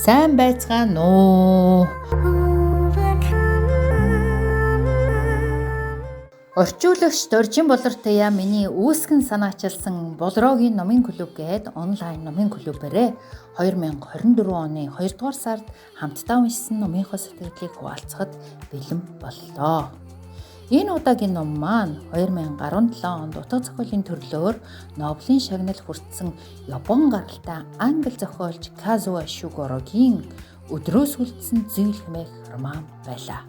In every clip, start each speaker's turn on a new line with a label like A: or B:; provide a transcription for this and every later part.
A: Сайн байцгаана уу? Орчуулагч Доржин Болортая миний үүсгэн санаачилсан Болрогийн номын клуб гээд онлайн номын клубээрээ 2024 оны 2 дугаар сард хамтдаа уншсан номынхоо сэтгэлдлийг хуваалцахад бэлэн боллоо. Энэ удаагийн ном маань 2017 онд утга зохиолын төрлөөр Нобелийн шагнал хүртсэн Япон гаралтай англи зохиолч Казуо Шигурогийн Өдрөөс үлдсэн зүйл хэмээх роман байлаа.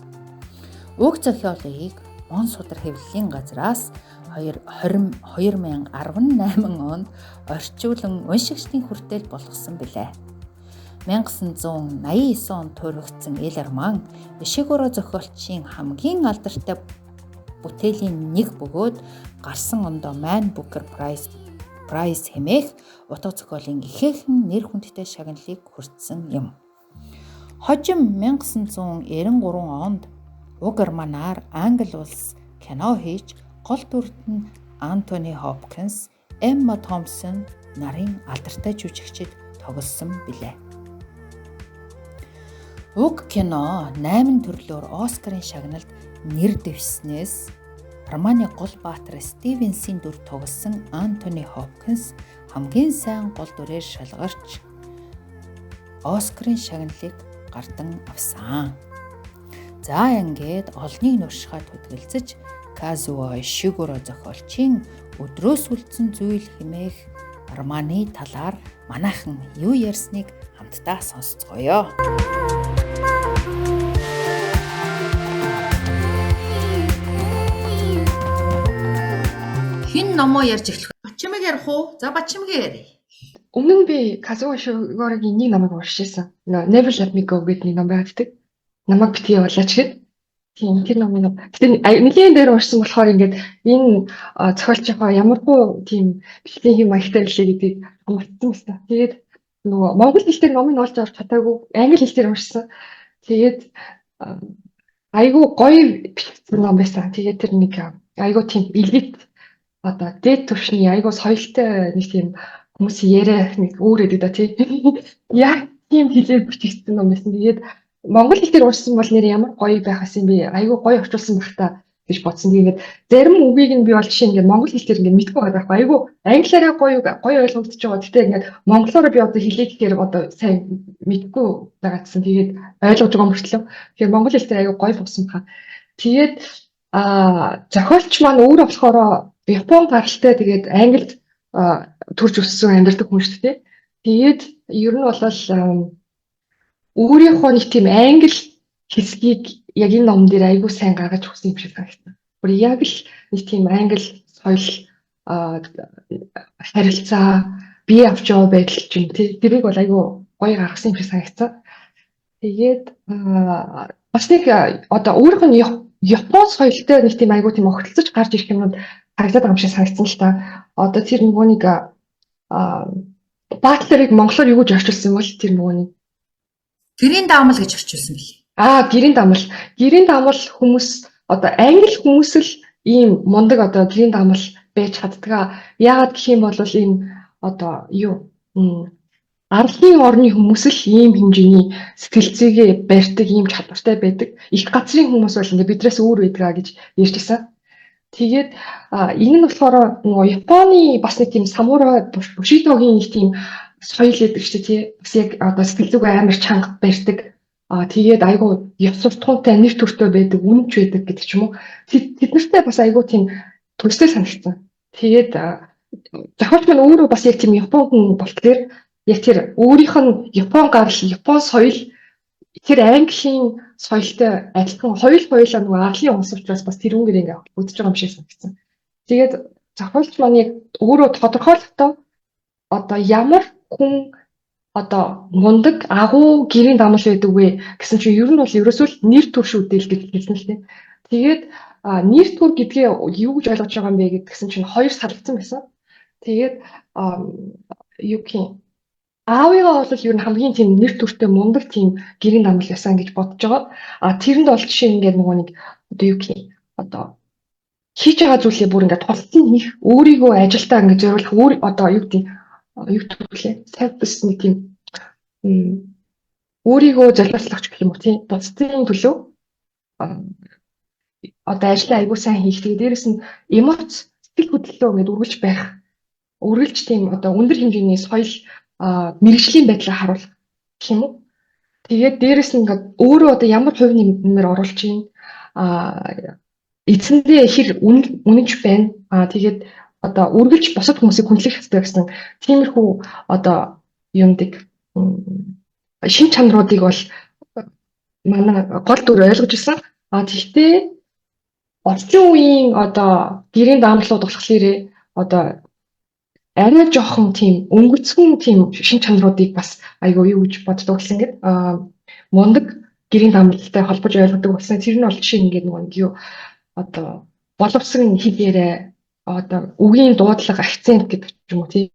A: Уг зохиолыг он судар хэвлэлийн газраас 2018 онд орчуулан уншигчдын хүртэл болгосон билээ. 1989 онд туурвагдсан энэ роман Ишигуро зохиолчийн хамгийн алдартай бүтээлийн нэг бөгөөд гарсан ондоо Man Booker Prize хэмээх утга зохиолын ихээхэн нэр хүндтэй шагналыг хүртсэн юм. Хожим 1993 онд уг романаар Англи улс кино хийж гол дүрд нь Антони Хопкинс, Эмма Томпсон нарын алдартай жүжигчид тоглосон билээ. Уг кино 8 төрлөөр Оскарын шагналд нэр дэвшснээс романы гол баатар Стивенсийн дүр тоглосон Антони Хопкинс хамгийн сайн гол дүрээр шалгарч Оскарын шагналыг гардан авсан. За ингээд олныг нуршихад хөдөлгөлцөж Казуо Шигуро зохиолчийн Өдрөөс үлдсэн зүйл хэмээх романы талаар манайхан юу ярьсныг хамтдаа сонсцгоё. Хин номоо ярьж эхлэх. Бачимэг ярих уу? За бачимэг ярь.
B: Өмнө нь би Казуо Шигурогийн нэг номыг уншижсэн. Never Let Me Go гэдэг нэг ном байдаг. Намайг битгий явуулаач гэд. Тийм тэр номыг гэтээ нэгэн дээр уншсан болохоор ингээд энэ зохиолчийнхоо ямаргүй тийм бичлэгийн хэм маягтай билээ гэдгийг мартсан байна. Тэгээд нөгөө монгол хэлээр номыг олж авч чадаагүй англи хэлээр уншсан. Тэгээд айгүй гоё бичсэн ном байсан. Тэгээд тэр нэг айгүй тийм элит одоо дээд түвшний айгүй соёлтой нэг тийм хүмүүсийн яриа нэг өөр өгдөг да тий. Яг тийм хэлээр бичигдсэн ном байсан. Тэгээд монгол хэлээр уншсан бол нэр ямар гоё байх гэсэн би айгүй гоё орчуулсан байх та гэж бодсон. Тэгээд зарим үгийг нь би бол жишээ ингээд монгол хэлээр ингээд мэдгүй байгаа байхгүй. Айгүй англиараа гоё ойлгогдож байгаа. Гэхдээ ингээд монголоор би одоо хэлээд гэхээр одоо сайн мэдгүй байгаадсан. Тэгээд ойлгож байгаа мөртлөө. Тэгэхээр монгол хэлээр айгүй гоё болсон баха. Тэгээд зохиолч маань өөрөө болохоор Япон гаралтай тэгээд Англид төрж өссөн амьдардаг хүн шүү дээ. Тэгээд ер нь бол өөрийнхөө нэг тийм англи хэсгийг яг энэ ном дээр айгүй сайн гаргаж өгсөн юм шиг санагдсан. Бүр яг л нэг тийм англи соёл харилцаа бие авч яваа байдал ч юм тий. Тэрийг бол айгүй гоё гаргасан юм шиг санагдсан. Тэгээд бас нэг одоо өөрийнх нь Япон соёлтой нэг тийм айгүй тийм огтлцож гарч ирэх юмуд харагдаад байгаа юм шиг санагдсан л та. Одоо тэр нөгөө нэг батлерыг монголоор юу гэж орчуулсан бол тэр нөгөө нэг
A: Гэрийн даамал гэж орчуулсан бий.
B: Гэрийн даамал. Гэрийн даамал хүмүүс одоо англи хүмүүс л ийм мундаг одоо гэрийн даамал байж чаддаг. Яагаад гэх юм бол энэ одоо юу арлын орны хүмүүс л ийм хэмжээний сэтгэлзээгээ барьдаг, ийм чадвартай байдаг. Их газрын хүмүүс бол ингээ бидрээс өөр байдаг гэж ярьжсэн. Тэгээд энэ нь болохоор нөгөө Японы бас нэг тийм самурай Бушидогийн нэг тийм соёл гэдэг шүү дээ тий. Бас яг одоо сэтгэл зүг амар чанга барьдаг. Тэгээд айгүй ёс суртахуунтай нэр төртөө байдаг, үнэнч байдаг гэдэг ч юм уу. Тэд нартай бас айгүй тийм төстэй санагдсан. Тэгээд зохиолч маань өөрөө бас яг тийм Япон хүн болохоор яг тэр өөрийнх нь Япон гарал, Япон соёл тэр Английн соёлтой адилхан хоёулаа нөгөө арлын улс учраас бас тэрүүгээр ингээ үзэж байгаа юм шиг санагдсан. Тэгээд зохиолч маань яг өөрөө тодорхойлолтоо одоо ямар хүн одоо мундаг агуу гэрийн даамал байдаг вэ гэсэн чинь ер нь бол ерөөсөө л нэр төр шүдэл гэж хэлсэн л тийм. Тэгээд нэр төр гэдгээ юу гэж ойлгож байгаа юм бэ гэдгсэн чинь хоёр салгацсан байсан. Тэгээд юу гэх юм аавыгаа бол ер нь хамгийн тийм нэр төртэй мундаг тийм гэрийн даамал байсан гэж бодож байгаа. Тэрэнд бол жишээ ингээд нөгөө нэг одоо юу гэх юм одоо хийж байгаа зүйлээ бүр ингээд толцсон хийх өөрийгөө ажилдаа ингээд зориулах өөр одоо юу гэдэг юу төлөвлөө service нэг тийм өөрийгөө золиослох гэх юм уу тийм бусдын төлөө одоо ажлаа аягүй сайн хийх. Тэгээ дээрэс нь эмоц сэтгэл хөдлөлөө ингээд үргэлж тийм одоо өндөр хэмжээний соёл мэрэгжлийн байдлаа харуулах гэх юм уу. Тэгээд дээрэс нь ингээд өөрөө одоо ямар хувь нэмэр оруулж чинь эцэндээ хэр үнэнч байна. Тэгээд одоо үргэлж бусад хүмүүсийг хүндлэх хэрэгтэй гэсэн тиймэрхүү одоо юмдаг шин чанаруудыг бол манай гол дүр ойлгож ирсэн. Тэгтээ орчин үеийн одоо гэрийн даамжлууд болохоор одоо арай жоохон тийм өнгөцгөн тийм шин чанаруудыг бас айгүй юу гэж боддог болсон гэдэг. Мундаг гэрийн даамжлалтай холбож ойлгодог болсон. Тэр нь бол жишээ ингээд нэг юу одоо боловсон хэлээрээ одоо үгийн дуудлага акцент гэдэг юм уу тий.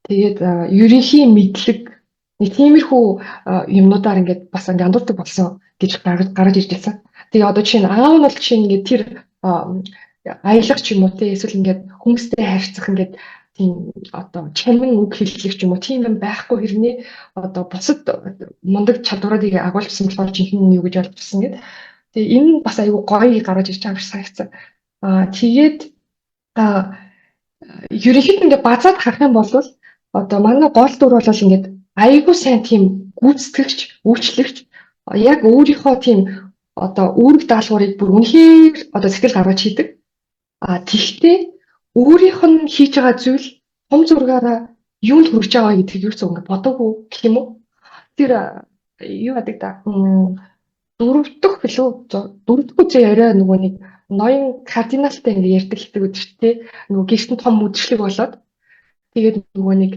B: Тэгээд ерөнхий мэдлэг нэг тиймэрхүү юмнуудаар ингээд бас ингээд андуурдаг болсон гэж гаргаж ирж байсан. Тэгээ одоо жишээ нь аав нь бол жишээ нь ингээд тэр аялах ч юм уу тий эсвэл ингээд хүмүүстэй харьцах ингээд тийм одоо чамин үг хэллэх ч юм уу тийм юм байхгүй хэрнээ одоо бусад мундаг чадваруудыг агуулсан болохоор жинхэнэ юу гэж ойлгосон гэдэг. Тэгээ энэ бас айгүй гоё гаргаж ирж байгаа юм шиг санагдсан. Тэгээд ерөнхийдөө ингээд базаад харах юм бол одоо манай гол дүр бол ингээд айгүй сайн тийм гүйцэтгэгч, үйлчлэгч яг өөрийнхөө тийм одоо үүрэг даалгаврыг бүр үнэхээр одоо сэтгэл гаргаж хийдэг. Тэгвэл өөрийнх нь хийж байгаа зүйл том зургаараа юунд хүрч байгаа гэдгийг юу ч ингэ бодоогүй гэх юм уу. Тэр юу гэдэг та дөрөвдөх зэ орой нөгөө нэг ноён кардиналтай ингэ ярьдаг хэлдэг үдштэй нөгөө гэртэн том үдшилэг болоод тэгээд нөгөө нэг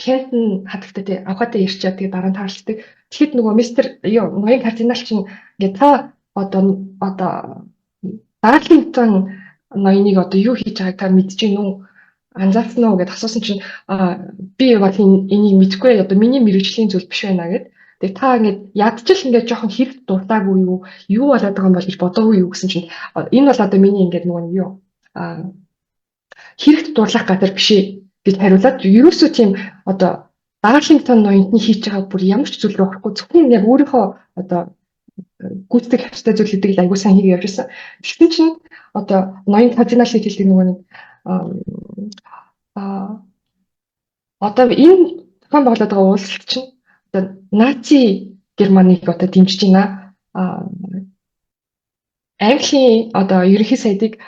B: Кентн хатагтай тий авахтай ярьчаад тэгээд дараа нь таарлцдаг. Тэгэхэд нөгөө мистер ноён кардинал чинь ингээ та одоо Дарлингтон ноёныг одоо юу хийж байгааг та мэдэж гин үү? Анзаарсан уу гэдээ асуусан чинь би бол энийг мэдэхгүй одоо миний мэрэгжлийн зүйл биш байна гэд. Тэгээ та ингээд ядчил ингээд жоохон хэрэг дуртаагүй юу болоод байгаа юм бол гэж бодоогүй юу гэсэн чинь энэ бол одоо миний ингээд нөгөө юу хэрэгт дурлах газар биш ээ гэж хариулаад ерөөсөө тийм одоо Дарлингтон ноёнтны хийж байгаа бүр ямар ч зүйл рүү орохгүй зөвхөн яг өөрийнхөө одоо гүйцэтгэх хэвчтэй зүйл гэдэг л аягүй сайн хийгээ явж байсан. Тэгсэн чинь одоо ноён кардинал хэлдэг нөгөө нэг одоо энэ зохион байгуулаад байгаа уулзалт чинь одоо наци Германыг одоо дэмжиж байна. Английн одоо ерөнхий сайдыг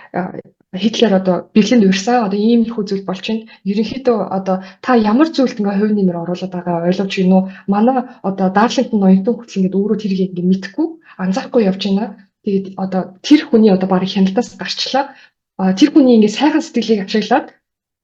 B: Хитлер одоо Берлинд урьсан одоо ийм их зүйл болж байна. Ерөнхийдөө одоо та ямар зүйлд ингээ хувь нэмэр оруулаад байгаа ойлгож байна уу? Манай одоо Дарлингтон ноёнтон хүртэл ингээ өөрөө тэрийг ингээ мэдхгүй анзаарахгүй явж байна. Тэгээд одоо тэр хүний одоо баг хяналтаас гарчлаа. Тэр хүний ингээ сайхан сэтгэлийг ашиглаад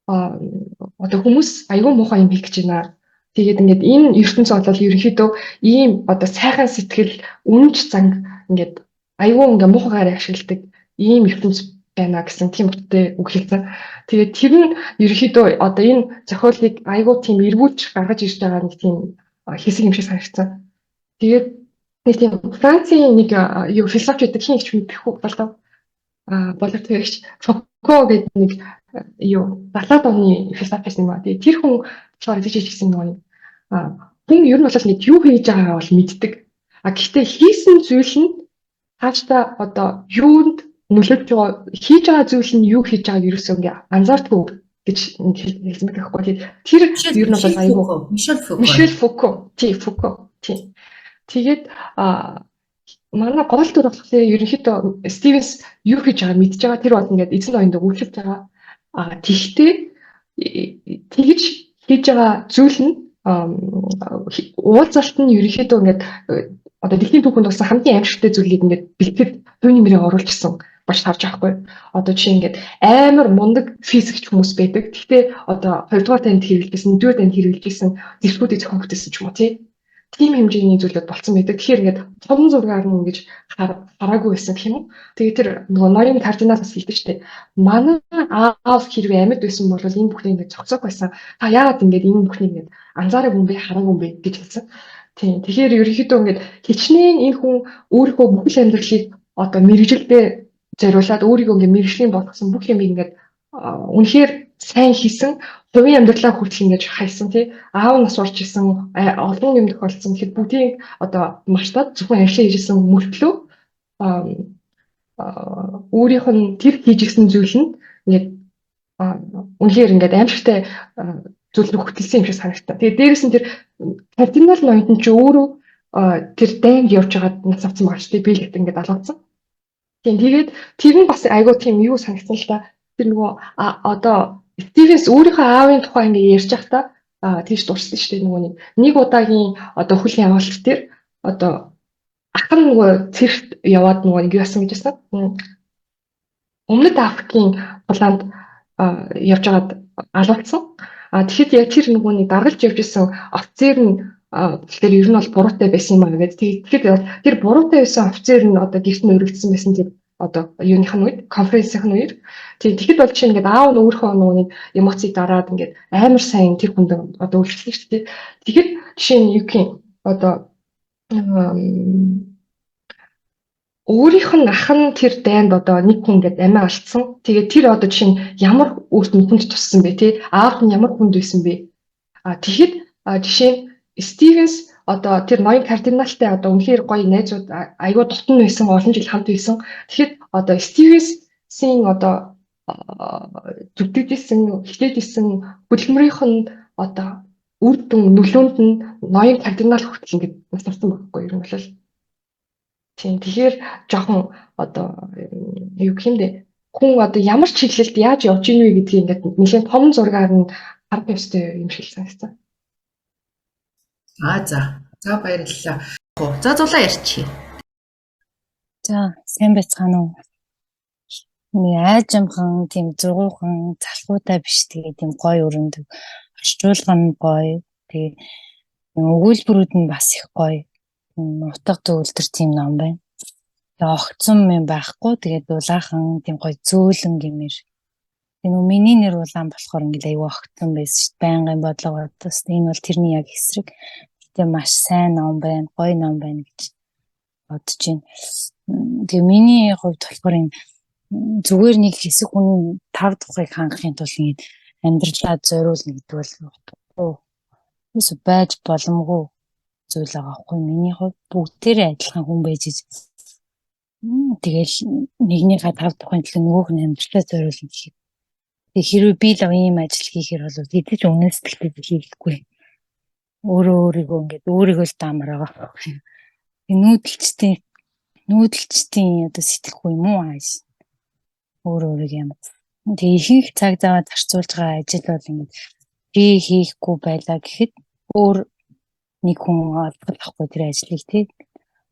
B: одоо хүмүүс аюул муухай юм хийх гэж байна. Тэгээд ингээд энэ ертөнц бол ерөнхийдөө ийм одоо сайхан сэтгэл үнэнч занг ингээд аюул ингээ муухайгаар ашигладаг ийм ертөнц байна гэсэн тийм утгатай үг хэлсэн. Тэгээд тэр нь ерөнхийдөө одоо энэ зохиолыг аюул тийм эргүүлж гаргаж ирж байгаа нэг тийм хэсэг юм шиг санагдсан. Тэгээд нэг тийм Францын нэг философч гэдэг хин ч мэдэхгүй болов. Боловч тэгэж Фуко гэдэг нэг 70-аад оны философч юм аа. Тэгээд тэр хүн болохоор гэж хэлсэн нэг хүн ер нь бол нэг юу хийж байгаагаа бол мэддэг. Гэхдээ хийсэн зүйл нь хааштай одоо юунд нөлөөлж байгаа хийж байгаа зүйл нь юу хийж байгааг ерөөсөө ингээ анзаардгүй гэж хэлсэн байх байхгүй. Тэр ер нь бол аюу Мишель Фуко. Тэгээд манай гол дүр болохоор ерөнхийдөө Стивенс юу хийж байгааг мэдж байгаа. Тэр бол ингээд эзэн ноёнд үйлчлж байгаа. Тэгтээ тэгж хийж байгаа зүйл нь уулзалт нь ерөнхийдөө ингээд одоо дэлхийн түүхэнд болсон хамгийн аимшигтай зүйлийг ингээд бэлтгэд түүний мөрийг оруулчихсан баш харж байхгүй. Одоо жишээ ингээд амар мундаг физикч хүмүүс байдаг. Гэхдээ одоо 2 дугаар танд хэрэглэжсэн, 4 дугаар танд хэрэглэжсэн зэрлэгүүдийг зохион бүтээсэн ч юм уу тийм хэмжээний зүйлүүд болсон байдаг. Тэгэхээр ингээд том зургаар нь ингэж хараагүй байсан гэх юм уу. Тэгээ тэр нөгөө ноён кардиналаас хэлдэг шүү дээ. Манай аав хэрвээ амьд байсан бол энэ бүхнийг ингэж зогсоох байсан. Та яагаад ингэж энэ бүхнийг ингэж анзаараагүй юм бэ, хараагүй юм бэ гэж хэлсэн. Тийм. Тэгэхээр ерөнхийдөө ингээд хичнээн энэ хүн өөрийнхөө бүхэл амьдралыг одоо мэрэгжилдээ зориулаад өөрийгөө ингээд мэрэгжлийн болгосон бүх юм ингээд үнэхээр сайн хийсэн хувийн амьдралаа хүртэх ингэж хайсан тий аав нас орж исэн олон юм тохиолдсон. Тэгэхээр бүгдийг одоо мартаад зөвхөн ажиллаа хийжсэн мөртлөө өөрийнх нь тэр хийж гисэн зүйл нь ингээд үнэхээр ингээд аимшигтай зүйл рүү хөтлсөн юм шиг санагдсан. Тэгээд дээрэс нь тэр кардинал ноёд нь ч өөрөө тэр дайнд явж байгаад нас авсан багш тий биелэгт ингээд алгадсан. Тэгээд тэр нь бас айгүй тийм юу санагдсан л та. Тэр нөгөө одоо Стивенс өөрийнхөө аавын тухай ингээд ярьж байхдаа тийш дурсан шүү дээ нөгөө нэг удаагийн одоо хүлийн авалт дээр одоо ах нь нөгөө цэрэгт яваад нөгөө нэг яасан гэж байна. Өмнөд Африкийн улаанд явж байгаад алгадсан. Тэгэхэд яг тэр нөгөө нэг даргалж явж исэн офицер нь тэгэхээр ер нь бол буруутай байсан юм аа гэдэг. Тэгэхээр тэр буруутай байсан офицер нь одоо гэрт нь өргөдсөн байсан тэр одоо юуных нь үед конференцийн үед тэгэхэд бол чинь ингээд аав нь өөрийнхөө нөгөө нэг эмоцийг дараад ингээд амар сайн тэр хүнд одоо үйлчлэх шүү дээ. Тэгэхээр жишээ нь юу гэх юм одоо өөрийнх нь ах нь тэр дайнд одоо нэг хүн ингээд амиа алдсан. Тэгээд тэр одоо жишээ нь ямар өөрт нь хүнд туссан бэ тий? Аав нь ямар хүнд байсан бэ? Тэгэхэд жишээ нь Стивенс одоо тэр ноён кардиналтай одоо үнэхээр гоё найзууд айгүй дотн байсан олон жил хамт байсан. Тэгэхэд одоо Стивенсийн одоо зүтгэжсэн хилээжсэн хөдөлмөрийнх нь одоо үр дүн нөлөөнд нь ноён кардинал хүртэл ингээд нас авсан байхгүй юм бол тийм тэгэхээр жоохон одоо юу гэх юм бэ хүн одоо ямар чиглэлд яаж явж ийн вэ гэдгийг ингээд нэлээд том зургаар нь харах ёстой юм шиг санагдсан.
A: За баярлалаа. За зулаа ярьчих.
C: За сайн байцгаана уу? Айжамхан тийм зургуухан залхуутай биш тэгээ тийм гоё өрөнд орчуулга нь гоё. Тэгээ өгүүлбэрүүд нь бас их гоё. Утга зөвлөлтөр тийм ном байна. Тэгээ огцом юм байхгүй. Тэгээ дулаахан тийм гоё зөөлөн гэмээр. Тэгээ миний нэр улаан болохоор ингээд аюу огцом байсан шүү дээ. Байнгын бодлого бодос энэ бол тэрний яг эсрэг. Тэгээ маш сайн ном байна, гоё ном байна гэж бодож байна. Тэгээ миний хувьд болохоор энэ зүгээр нэг хэсэг хүн 5 тухайг хангахын тулд ингэ амьдралаа зориулна гэдэг бол утгагүй. Эсвэл байж боломгүй зүйл байгаа байхгүй. Миний хувьд бүгдээрээ адилхан хүн байж тэгэл нэгнийхээ 5 тухайн төлөө нөгөөх нь амьдралаа зориулна гэх. Тэгээ хэрвээ би л ийм ажил хийхээр бол хэдэж өмнө сэтгэлтэй хийхгүй. Өөрийгөө ингээд өөрийгөө л даамаар байгаа. Нүүдэлчдийн одоо сэтгэхгүй юм уу ааш. Өөрийгөө юм. Тэгээ ихэнх цаг зав зарцуулж байгаа ажил бол ингээд би хийхгүй байлаа гэхэд өөр нэг хүн олдохгүй тэр ажлыг тий.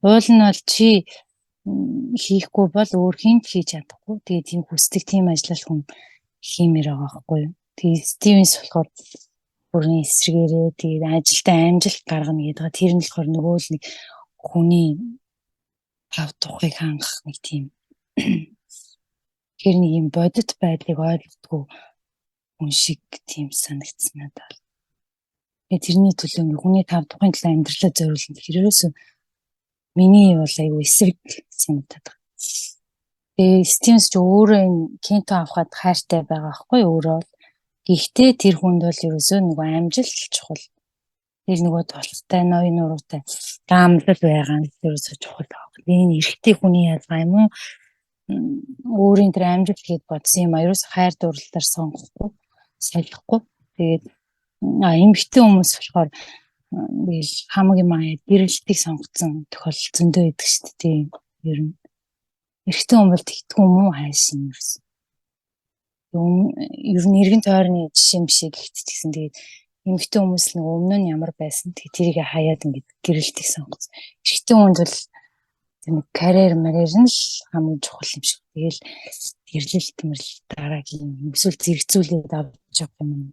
C: Уул нь бол чи хийхгүй бол өөр хинт хийж чадахгүй. Тэгээ тийм хүсдэг тийм ажиллал хүн хиймээр байгаа байхгүй юу. Тэгээ Стивенс болохоор бүрний эсрэгээрээ тэгээд ажилдаа амжилт гаргана гэдэг. Тэр нь болохоор нөгөө л нэг хүний 5 тухайг хангах нэг тийм тэр нэг юм бодит байдлыг ойлгодгүй хүн шиг тийм санагдсан надад. Тэгээд тэрний төлөө хүний 5 тухайн төлөө амьдралаа зориулна. Тэрөөс миний бол аюу эсрэг санагдаад байна. Тэгээд Стивенс ч өөрөө энэ Кенто авахад хайртай байгаа байхгүй өөрөө. Гэхдээ тэр хүнд бол ерөөсөө нөгөө амжилт чухал. Тэр нөгөө толготой ноён нуруутай даамлал байгаа нь ерөөсөө чухал байгаа. Энэ эрэгтэй хүний ялгаа юм уу? Өөрийн тэр амжилт гээд бодсон юм а ерөөсөө хайр дурлалаар сонгохгүй, салхихгүй. Тэгээд эмэгтэй хүмүүс болохоор тэгэл хамгийн маяг гэрэлтийг сонгоцсон тохиолдол зөндөө байдаг шүү дээ. Ер нь эрэгтэй хүн бол тэгтгүй юм уу хайшин ерөөсөө. Ер нь эргэн тойрны жишээ биш гэхдээ тэгээд эмэгтэй хүмүүс нэг өмнө нь ямар байсан тэгээд тэрийг хаяад ингээд гэрэлтийг сонгоцсон. Эрэгтэй хүнд бол тийм карьер мэрэж нь л хамгийн чухал юм шиг. Тэгэл гэрлэлт мөрлөлт дараагийн эсвэл зэрэгцүүлээд авч явах юм.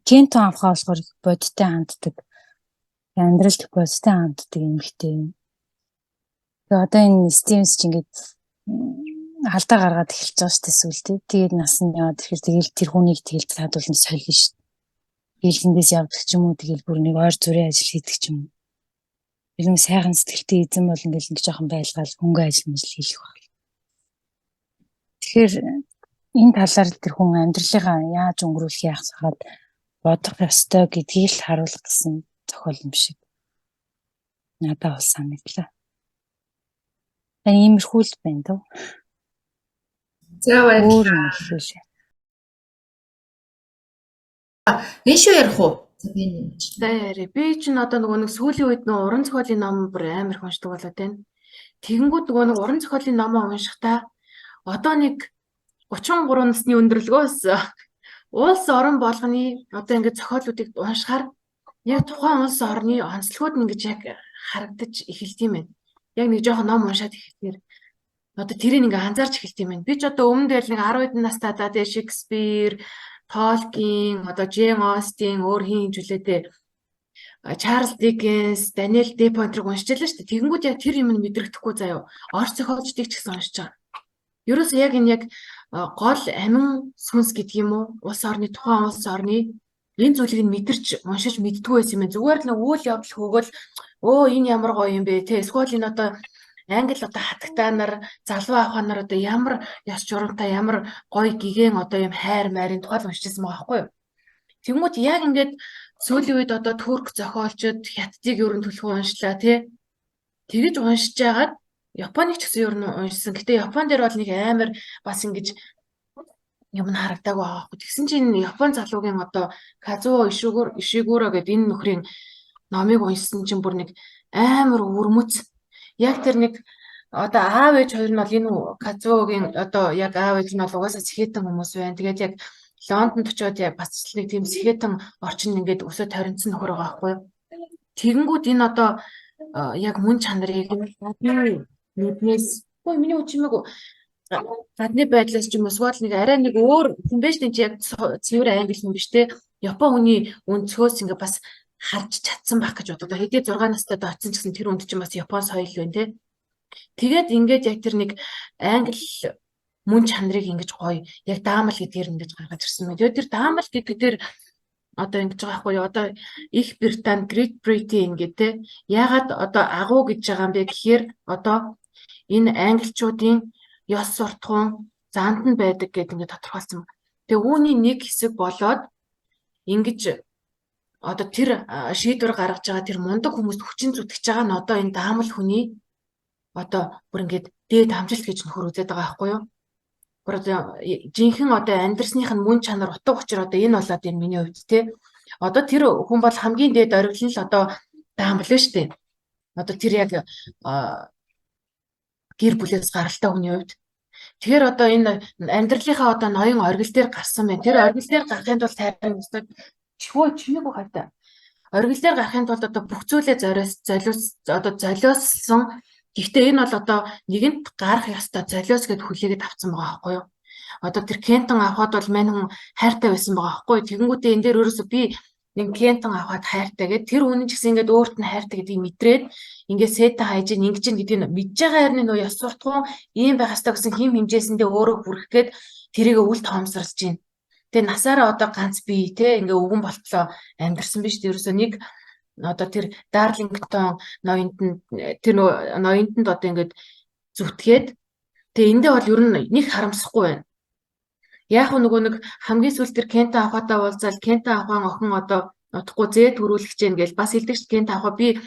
C: Кенто авахаа болохоор бодиттой ханддаг. Амьдралд бодиттой ханддаг эмэгтэй юм. Тэгээ одоо энэ Стивенс ч ингээд алдаа гаргаад эхэлж байгаа шүү дээ сүлдээ. Тэгээд нас нь яваад ирэхээр тэгэл тэр хүнийг тэгэл цаадуулна солино шүү дээ. Ээлхэндээс явдаг ч юм уу тэгэл бүр нэг ойр зүрийн ажил хийдэг ч юм уу. Бэлэн сайхан сэтгэлтэй эзэн бол ингээл нэг жоохон байлгаал хөнгө ажил хийх байх. Тэгэхээр энэ талаар тэр хүн амьдралыгаа яаж өнгөрүүлэх яах сахад бодох ёстой гэдгийг л харуулах гэсэн зохиол юм шиг надад бол санагдлаа. Иймэрхүү л байна дөө.
A: За баярлалаа.
C: Өөр юм хэлээ шээ.
A: Энэ шүү ярих уу? За би нэг.
D: За яри. Би ч одоо нөгөө нэг сүүлийн үед нөгөө уран зохиолын ном бүр амар уншдаг болоод байна. Тэгэнгүүт нөгөө нэг уран зохиолын номоо уншихдаа одоо нэг 33 насны өндөрлгөөс улс орон болгоны одоо ингээд зохиолуудыг уншихаар яг тухайн улс орны онцлогуд нь ингэж яг харагдаж эхэлт юм байна. Яг нэг жоохон ном уншаад ихэхээр одоо тэрийг ингээ анзаарч эхэлт юм байна. Би ч одоо өмнө дээр нэг 10 хэдэн настай одоо тэгээ Шекспир, Толкин, одоо Джейн Остин, өөр хин хэмжүүлээдээ Чарльз Диккенс, Даниэл Депонтрыг уншчихлаа шүү дээ. Тэгэнгүүт яг тэр юм нь мэдрэгдэхгүй заяа. Орос зохиолчдыг ч гэсэн уншиж байгаа. Ерөөс яг энэ яг гол амин сүнс гэдэг юм уу? Улс орны тухайн улс орны энэ зүйлийг нь мэдэрч уншиж мэддгүй байсан юм. Зүгээр л нэг үйл явдал хөөгөл энэ ямар гоё юм бэ те. Эсвэл энэ одоо англи одоо хатагтаа нар, залуу ахаа нар одоо ямар ёс журамтай, ямар гоё гигэн одоо юм хайр майрын тухай уншижсэн байгаа байхгүй юу? Тэнгүүд яг ингээд сүүлийн үед одоо турк зохиолчид хятадыг ерөн төлхөө уншлаа тий. Тэгэж уншиж жагаад Японыг ч гэсэн ер нь уншсан. Гэтэ Япон дээр бол нэг амар бас ингэж юм нь харагдаагүй байгаа байхгүй. Тэгсэн чинь Япон залуугийн одоо Казуо Ишигура гэдэг энэ нөхрийн номыг уншсан чинь бүр нэг амар өвөрмөц. Яг тэр нэг одоо аав ээж хоёр нь бол энэ Казуогийн одоо яг аав ээж нь бол угаасаа цэхэтэн хүмүүс байна. Тэгээд яг Лондонд очиод яг бас нэг тийм сэхэтэн орчин ингээд өсөө торинцсан нөхөр байгаа байхгүй юу. Тэгэнгүүт энэ одоо яг мөн чанарыг гадны нүднээс миний үчимээг гадны байдлаас ч юм уу эсвэл нэг арай нэг өөр юм биш тийм чи яг цэвэр англи хүн биш те. Япон хүний өнцгөөс ингээд бас харж чадсан байх гэж боддог. Хэдий 6 настай дооцсон ч гэсэн тэр үнд чинь бас Япон соёл байна те. Тэгээд ингээд яг тэр нэг англи мөн чанарыг ингэж гоё яг даамал гэдгээр ингэж гаргаж ирсэн мэт. Тэр даамал гэдгээр одоо ингэж байгаа байхгүй юу? Одоо Их Британи, Great Britain гэдэг ягаад одоо агуу гэж байгаа юм бэ гэхээр одоо энэ англичуудын ёс суртахуун занд нь байдаг гэдэг ингэ тодорхойлсон. Тэгээ үүний нэг хэсэг болоод ингэж одоо тэр шийдвэр гаргаж байгаа тэр мундаг хүмүүст хүчин зүтгэж байгаа нь одоо энэ даамал хүний одоо бүр ингэж дээд амжилт гэж нөхөр үзээд байгаа байхгүй юу? Жинхэнэ одоо амьдрсных нь мөн чанар утга учир одоо энэ болоод энэ миний хувьд те. Одоо тэр хүн бол хамгийн дээд ориглон л одоо даамал байна шүү дээ. Одоо тэр яг гэр бүлээс гаралтай хүний хувьд. Тэгэхээр одоо энэ амьдралынхаа одоо ноён оргил дээр гарсан байна. Тэр оргил дээр гарахын тулд тайран өстой чимээгүй хайтай. Оргил дээр гарахын тулд одоо бүх зүйлээ золиослсон. Гэхдээ энэ бол одоо нэгэнт гарах ёстой золиос гэд хүлээгээд авсан байгаа байхгүй юу? Одоо тэр Кентон авахад бол мань хүн хайртай байсан байгаа байхгүй юу? Тэгэнгүүтээ энэ дээр ерөөсөө би нэг Кентон авахад хайртай гэд тэр үнэн ч гэсэн ингээд өөрт нь хайртай гэдгийг мэдрээд ингээд сэтэ хайж ингэж ин гэдгийг мэдж байгаа харин нөө ёс суртахуун ийм байх ёстой гэсэн хим хэмжээсэндээ өөрөө хүрэх гээд тэрийг өвөл тоомсорж байна. Тэгээ насаараа одоо ганц би те ингээ өвгөн болтлоо амьдэрсэн биш үү? Ерөөсөө нэг одоо тэр Дарлингтон ноёнтод тэр ноёнтод одоо ингээд зүтгээд тэгээ эндээ бол ер нь нэг харамсахгүй байна. Яг нөгөө нэг хамгийн сүүлд тэр Кента авахтаа уулзаал Кента авахын охин одоо утахгүй зээ төрүүлэх гэж байна гэж бас хэлдэг ш Кента авах би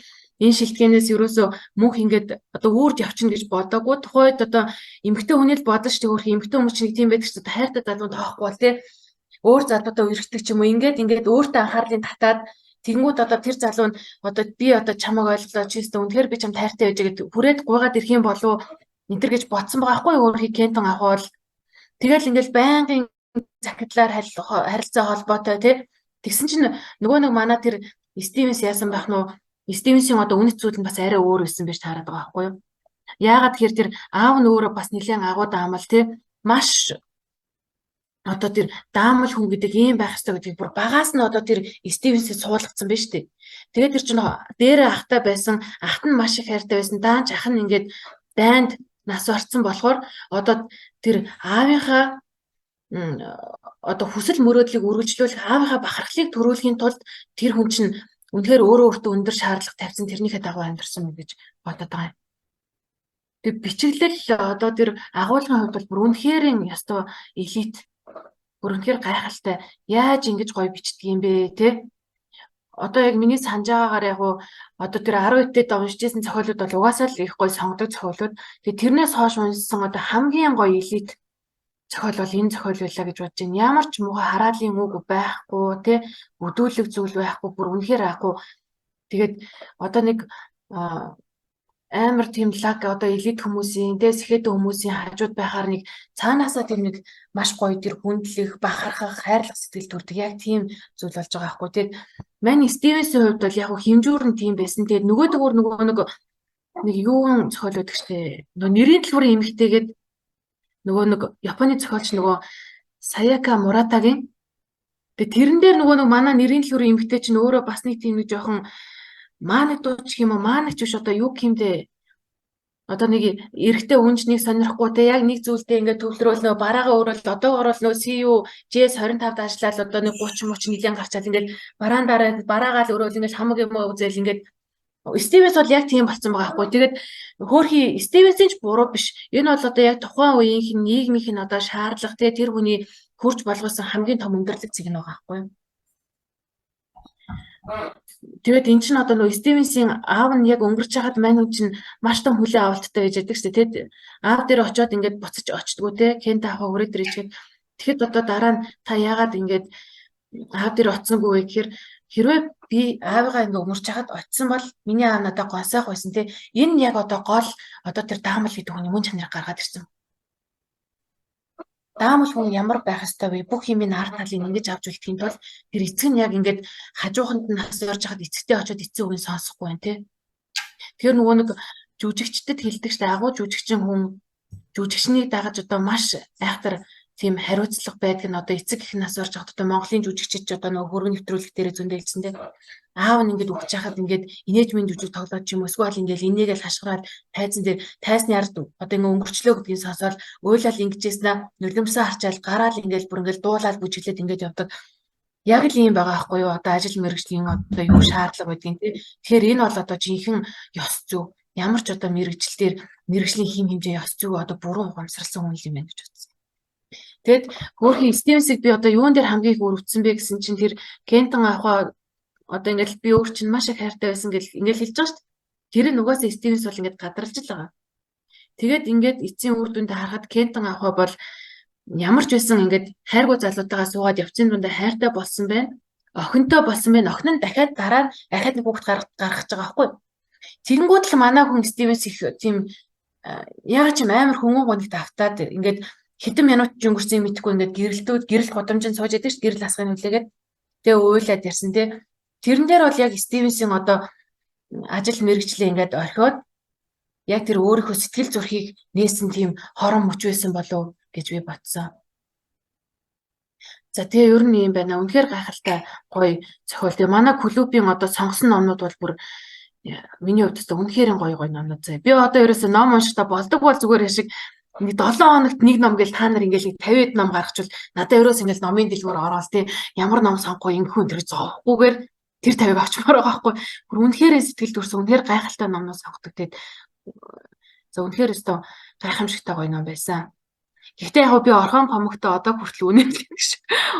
D: энэ шилтгэнээс ерөөсөө мөнх ингээд одоо үүрж явчихна гэж бодоагүй. Тухайд одоо эмэгтэй хүний л бодож тэгвэр эмэгтэй хүмүүс чинь тийм байдаг ч хайртай залуу таахгүй бол те өөр залуутай үргэлжлэх ч юм уу ингээд өөртөө анхаарлыг татаад тэгэнгүүт одоо тэр залуу нь одоо би одоо чамайг ойлголоо чи өстө үнэхээр би чамд хайртай байж гэдэг хүрээд гуйгаад ирэх юм болов энэ төр гэж бодсон байгаа хгүй өөрхий Кентон авахвал тэгэл ингээл байнгын захидлаар харилцаа холбоотой тий тэгсэн чинь нөгөө нэг манай тэр Стивенс яасан байх нь Стивенсийн одоо үнэт зүйл нь бас арай өөр байсан байж таарад байгаа хгүй юу яагаад тэгэхээр тэр аав нь өөрөө бас нэлээд агуу даамал тий маш одоо тэр даамал хүн гэдэг ийм байх ёстой гэдгийг бүр багаас нь одоо тэр Стивенсэд суулгацсан байна шүү дээ. Тэгээд тэр чинь дээрээ ахтай байсан, ахт нь маш их хайртай байсан. Даанч ах нь ингээд дайнд нас орцсон болохоор одоо тэр аавынхаа одоо хүсэл мөрөөдлийг үргэлжлүүлэх аавынхаа бахархлыг төрүүлэхийн тулд тэр хүн чинь үнэхээр өөрөө өөртөө өндөр шаардлага тавьсан тэрнийхээ дагуу амьдэрсэн гэж бодоод байгаа юм. Тэг бичиглэл одоо тэр агуулгын хувьд бол бүр үнэхээр ястой элит бүр үнэхээр гайхалтай яаж ингэж гоё бичдэг юм бэ те. Одоо яг миний санаж байгаагаар яг уу одоо тэр 10 эдэд уншижсэн зохиолууд бол угаасаа л их гоё сонгодог зохиолууд. Тэгээ тэрнээс хойш уншсан одоо хамгийн гоё элит зохиол бол энэ зохиол байлаа гэж бодож байна. Ямар ч муухай хараалын үг байхгүй те өдүүлэг зүйл байхгүй бүр үнэхээр айхгүй. Тэгээд одоо нэг амар тийм лаг одоо элит хүмүүсийн те сэхэдэн хүмүүсийн хажууд байхаар нэг цаанаасаа тэр нэг маш гоё тэр хүндлэх, бахархах, хайрлах сэтгэл төрдөг. Яг тийм зүйл болж байгаа байхгүй те. Мань Стивенсийн хувьд бол яг хэмжүүр нь тийм байсан. Тэгээд нөгөө нэг юун зохиол өгдөг штэ. Нөгөө нэрийн дэлгүүрийн эмэгтэйгээд нөгөө нэг Японы зохиолч нөгөө Саяка Муратагийн тэгээд тэрэн дээр нөгөө манай нэрийн дэлгүүрийн эмэгтэй чинь өөрөө бас нэг тийм нэг жоохон мааник дууч юм уу маанич биш одоо юу гэмдэ одоо нэг эрэгтэй үнжнийг сонирхгүй те яг нэг зүйлдээ ингээд төвлөрөөл нөө бараагаа өөрөөл одоогоор бол нөө CU JS25-д ажиллаад одоо нэг 30 30 нилийн гарчаад ингээд бараагаа л өрөөл ингээд хамаг юм үзэл ингээд Стивенс бол яг тийм болсон байгаа байхгүй. Тэгээд хөөхий Стивенсийн ч буруу биш. Энэ бол одоо яг тухайн үеийнх нь нийгмийнх нь одоо шаардлага те тэр хүний хурж болгосон хамгийн том өндөрлөг зэг нь байгаа байхгүй. Тэгээд эн чинь одоо нөгөө Стивенсийн аав нь яг өнгөрч хаад мань хүн чинь маш том хүлээ авалттай байж байдаг шүү дээ. Аав дээр очиод ингээд буцаж очдгоо те Кента аваа өрөөдөр ичгээд тэгэхэд одоо дараа нь та яагаад ингээд аав дээр оцсонгүй вэ гэхээр хэрвээ би аавыгаа ингээд өнгөрч хаад очисон бол миний аав надад гонсоох байсан те энэ яг одоо гол одоо тэр даамал гэдэг хүний мөн чанарыг гаргаад ирсэн. Даамал хүн ямар байх ёстой вэ? Бүх юмыг ард талын ингэж авч үлдэхийн тулд тэр эцэг нь яг ингээд хажууханд нь нас орж хаад эцэгтэй очиод эцэг үгийг сонсохгүй байх тий. Тэгэхээр нөгөө нэг жүжигчдэд хэлдэг штэ агуу жүжигчин хүн жүжигчнийг дагаж одоо маш айхтар тийм хариуцлага байдаг нь одоо эцэг их нас орж хаад одоо Монголын жүжигчид ч одоо нөгөө хөргөн нэвтрүүлэг дээр зөндөлдсөн тий. Аав нь ингээд өгч хахад ингээд инээжмийн жүжиг тоглоод ч юм уу эсвэл ингээд инээгээл хашгираад тайзан дээр тайзны ард одоо ингээд өнгөрчлөө гэдгийг сонсоод уйлал ингэжсэн нулимсаа харчаал гараал ингээд бүр ингээд дуулаад бүжиглээд ингээд явдаг. Яг л ийм байгаа байхгүй юу? Одоо ажил мэргэжлийн одоо юу шаардлага байдгийг тий. Тэгэхээр энэ бол одоо жинхэнэ ёс зүй. Ямар ч одоо мэргэжлэлээр мэргэжлийн хим хэмжээ ёс зүй одоо буруу ухамсарласан хүн юм байна гэж бодсон. Тэгэд хөөхий Стивенсийг би одоо юун дээр хамгийн их өрөвдсөн бэ гэсэн чинь тэр Кентон авахаа одоо ингээд би өөр чинь маш их хайртай байсан гэж ингээд хэлж байгаа шүү дээ. Тэр нь угаасаа Стивенс бол ингээд гадарлаж л байгаа. Тэгээд ингээд эцсийн үр дүндээ харахад Кентон авахаа бол ямар ч байсан ингээд хайргуу залуутайгаа суугаад явцын дундаа хайртай болсон байна. Охинтой болсон байна. Охин нь дахиад дараа нь дахиад нэг хүүхэд гаргаж байгаа байхгүй. Тэгэнгүүт л манай хүн Стивенс их тийм яг ч юм амар хөнгөн гонигт автаад ингээд хэдэн минут ч өнгөрсөн мэдэхгүй ингээд гэрэлт годомжин сууж яддаг ш гэрэл асгын үлээгээд тэгээ уйлаад ярьсан тий. Тэрэн дээр бол яг Стивенсийн одоо ажил мэргэжлээ ингээд орхиод яг тэр өөрийнхөө сэтгэл зүрхийг нээсэн тийм хорон мөч байсан болов гэж би бодсон. За тэгээ ер нь юм байна. Үнэхээр гайхалтай гоё зохиол. Тэгээ манай клубийн одоо сонгосон номнууд бол бүр миний хувьд та үнэхээр гоё номнууд заяа. Би одоо ерөөсөө ном уншихтаа болдог бол зүгээр яшиг нэг 7 хоногт нэг ном гээл та нар ингээл 50-д ном гаргачвал надад ерөөс ингээл номын дэлгүүр ороод тий ямар ном сонгохгүй ингэхүүн тэр зоохгүйгээр тэр 50-ыг авчмаар байгаа байхгүй. Бүр үнэхээр сэтгэл төрсөн үнэхээр гайхалтай номнууд сонгодог тий. За үнэхээр өстө гайхамшигтай гоё ном байсан. Гэхдээ яг би Орхон Памуктай одоо хүртэл үнэн гэж.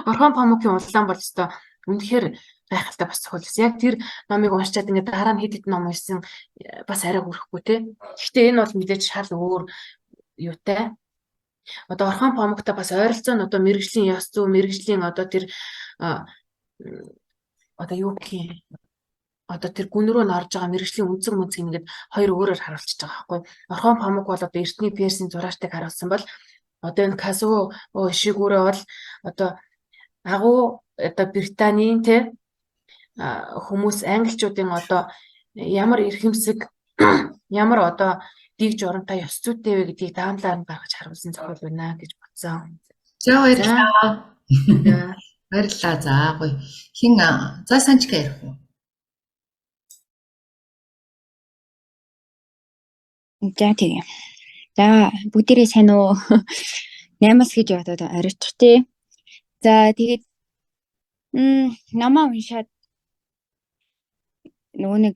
D: Орхон Памукийн улаан бол өстө үнэхээр гайхалтай бас зохиол байсан. Яг тэр номыг уншчаад ингээд дараа нь хэд ном уншсан бас арай хүрэхгүй тий. Гэхдээ энэ бол мэдээж шал өөр юутай. Одоо Орхон Памуктай бас ойролцоо нь одоо мэргэжлийн ёс зүй, мэргэжлийн одоо тэр одоо юу гэх юм. Одоо тэр гүн рүү н орж байгаа мэргэжлийн үнцэг мүнцгийг ингээд хоёр өөрөөр харуулчихж байгаа байхгүй. Орхон Памук бол одоо эртний персийн зураачтайг харуулсан бол одоо энэ Казуо Ишигурэ бол одоо агуу одоо Британийн те хүмүүс англичуудын одоо ямар эрхэмсэг ямар одоо дэг журамтай ёс зүйтэй вэ гэдгийг даамлаар нь гаргаж харуулсан зохиол байна гэж бодсон.
A: За баярлалаа. Баярлалаа. За гоё. Хин за Санчка ярих уу?
E: За тэгээ. За бүгдээрээ сайн уу? 8-аас гэж бодоод оройчих тий. За тэгээд намаа уншаад нөгөө нэг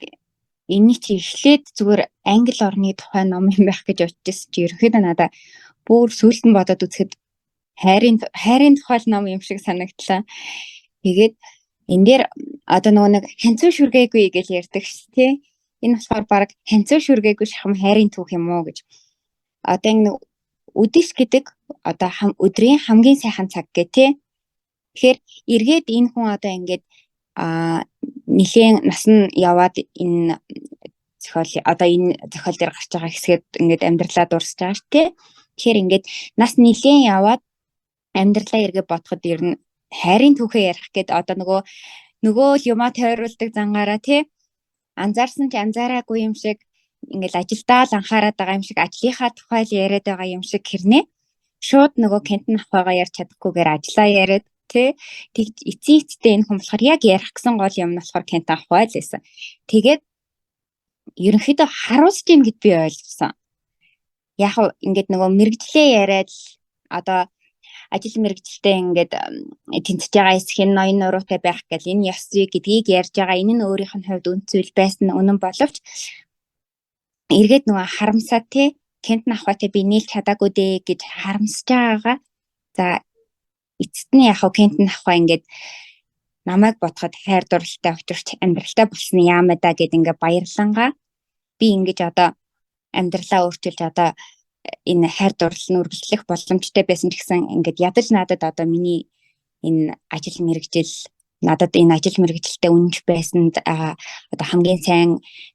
E: энэний чи эхлээд зүгээр англи орны тухай ном юм байх гэж бодчихсон чи ерөнхийдөө надаа бүр сүүлд нь бодоод үзэхэд хайрын тухай ном юм шиг санагдлаа. Тэгээд энэ дээр одоо нөгөө нэг ханцуу шүргээгүй гэж ярьдаг ш тий. Энэ болохоор баг ханцуу шүргээгүй шахам хайрын түүх юм уу гэж. Одоо энэ үдэш гэдэг одоо өдрийн хамгийн сайхан цаг гэх тий. Тэгэхээр эргээд энэ хүн одоо ингээд нэлээд нас нь яваад энэ зохиол дээр гарч байгаа хэсгээд ингээд амьдралаа дуусч байгаа ш тий. Тэгэхээр ингээд нас нэлээд яваад амьдралаа эргээ бодоход ер нь хайрын түүхээ ярих гээд одоо нөгөө юмаа тойруулдаг зангаараа тий анзаарсан ч анзаараагүй юм шиг ингээл ажилдаа л анхаарат байгаа юм шиг ажлынхаа тухай л яриад байгаа юм шиг хэрнээ шууд нөгөө Кентэн ахвайгаа ярьж чадахгүйгээр ажиллаа яриад тий тэгж эцээцтэй энэ хүн болохоор яг ярих гэсэн гол юм нь болохоор Кентэн ахвай л байсан. Тэгээд ерөнхийдөө харуулж гин гэд би ойлгосон. Яг ингээд нөгөө мэрэгчлээ яриад одоо ажил мэргэжилтэй ингээд тэнцэж байгаа эсэх нь ноён нуруутай байх гэл энэ ёс зүй гэдгийг ярьж байгаа. Энэ нь өөрийнх нь хувьд үн зүйл байсан үнэн боловч эргээд нөгөө харамсаа тий Кентэн ахвайтай би нийлж чадаагүй дээ гэж харамсаж байгаагаа. За эцэст нь яг Кентэн ахвай ингээд намайг бодоход хайр дурлалтай очирч амьдралтай болсон яамаа да гэд ингээд баярлангаа. Би ингэж одоо амьдралаа өөрчилж одоо энэ хайр дурлал нь үргэлжлэх боломжтой байсан ч гэсэн ингээд ядаж надад одоо миний энэ ажил мэргэжил надад энэ ажил мэргэжилтэд үнэнч байсан одоо хамгийн сайн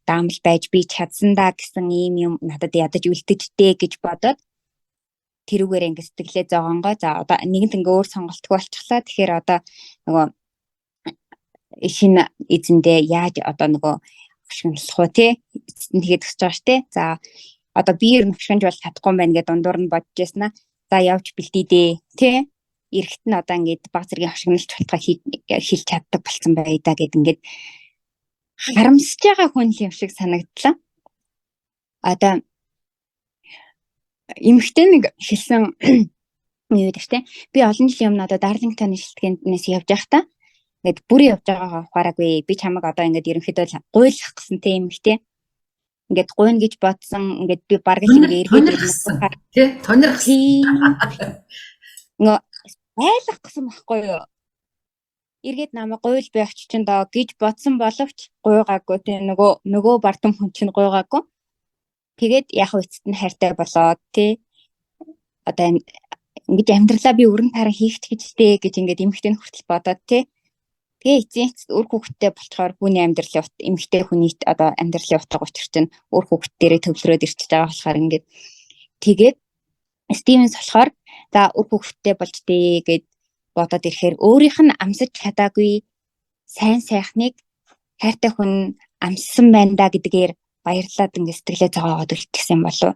E: даамал байж би чадсан да гэсэн ийм юм надад ядаж үлддэгтэй гэж бодоод тэрүүгээр ингээд сэтгэлээ зогонгоо за одоо нэгэнт ингээ өөр сонголтгүй болчихлаа. Тэгэхээр одоо нөгөө шинэ эзэндээ яаж одоо нөгөө хөшгөнлөх вэ тий эцэст нь тэгээд өсөж байгаа штэ. За одоо би ер нь хөшгөнж бол чадахгүй юм байна гэдээ дундуур нь бодож яснаа. За явж бэлдээ дээ тий эрэхт нь одоо ингээд баг зэргийн хөшгөнлж болтгоо хийх чаддаг болсон бай да гэд ингээд харамсаж байгаа хүн юм шиг санагдлаа. Одоо эмэгтэй нэг хэлсэн юу гэдэг штэ. Би олон жилийн өмнө одоо Дарлингтоны шилтгэнээс явж байхдаа ингээд бүр явж байгаагаа ухаараагүй. Би чамайг одоо ингээд ерөнхийдөө гуйлах гэсэн тийм эмэгтэй. Ингээд гуйна гэж бодсон. Ингээд би бараг л ингээд эргээд
A: тий тонирхсан.
E: Нөгөө айлах гэсэн байхгүй юу? Эргээд намайг гуйл би очиж доо гэж бодсон боловч гуйгаагүй тий нөгөө бардам хүн чинь гуйгаагүй. Тэгээд яг эцэст нь хайртай болоод тий одоо ингэж амьдралаа би өрн таран хийх гэжтэй гэж ингээд эмэгтэй хүртэл бодоод тий тэгээ эцэст үр хүүхдтэй болчихоор хүний амьдралын эмэгтэй хүний одоо амьдралын утга учир чинь үр хүүхд дээрээ төвлөрөөд ирчихэж байгаа болохоор ингээд тэгээд Стивенс болохоор за үр хүүхдтэй болж дээ гэд бодоод ирэхээр өөрийнх нь амсаж чадаагүй сайн сайхныг хайртай хүн амссан байна да гэдгээр баярлаад ингээд сэтгэлээ зогоогоод үлдчихсэн юм болов.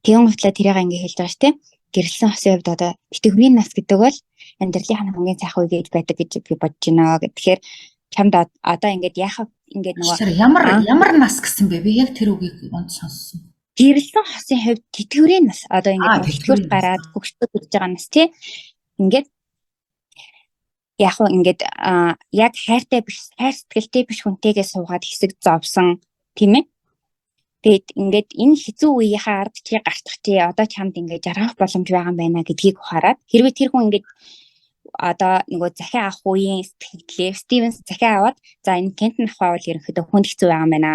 E: Тэгэн гутлаа тэрийг ингээд хэлж байгаа ш тийм. Гэрэлсэн хосын хувьд одоо итгэврийн нас гэдэг бол амьдралын хамгийн сайхан үе гэж байдаг гэж би бодож байна. Тэгэхээр чамд одоо ингээд яхав ингээд нөгөө
A: ямар нас гэсэн бэ? Би яг тэр үгийг онд сонссон.
E: Гэрэлсэн хосын хувьд итгэврийн нас одоо ингээд итгэврт гараад хөгжтөд гэж байгаа нас тийм. Ингээд яг ингээд яг хайртай биш хайр сэтгэлтэй биш хүнтэйгээ суугаад хэсэг зовсон тийм ээ. Тэгээд ингээд энэ хэцүү үеийнхаа ард чи гартах чи одоо чамд ингээд жаргах боломж байгаа юм байна гэдгийг ухаарад хэрвээ тэр хүн ингээд одоо нөгөө захиа авах үеийн сэтгэлээ Стивенс захиа аваад за энэ Кентэн авах бол ерөнхийдөө хүнд хэцүү байгаа юм байна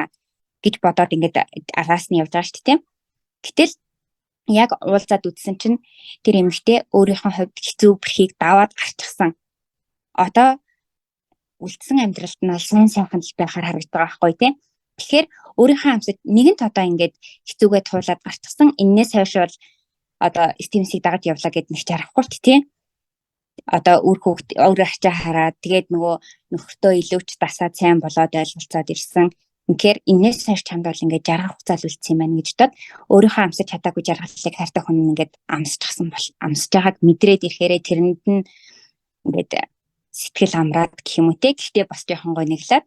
E: гэж бодоод ингээд араас нь явж байгаа шүү дээ. Гэтэл яг уулзаад үзсэн чинь тэр эмэгтэй өөрийнхөө хувьд хэцүү бэрхийг даваад гарчихсан. Одоо үлдсэн амьдралд нь сайн сайхан л байхаар харагдаж байгаа байхгүй тийм. Тэгэхээр өөрийнхөө амсад нэгэнт одоо ингээд хэцүүгээ туулаад гарчихсан. Эннээс хойш бол одоо Стивенсийг дагаж явлаа гэд нэг жарахгүй ч тийм. Одоо өөр хүүхд өөр ачаа хараад тэгээд нөгөө нөхөртөө илүүч дасаад сайн болоод ойлголцоод ирсэн. Тэгэхээр эннээс хойш чамд бол ингээд жаргах хугацаа үлдсэн юм байна гэж бодоод өөрийнхөө амсаж чадаагүй жаргалыг хайртай хүн ингээд амсчихсан бол амсаж байгааг мэдрээд ирэхээрээ тэрэнд нь ингээд сэтгэл амраад гэх юм уу те. Гэхдээ бас жоохон гониглаад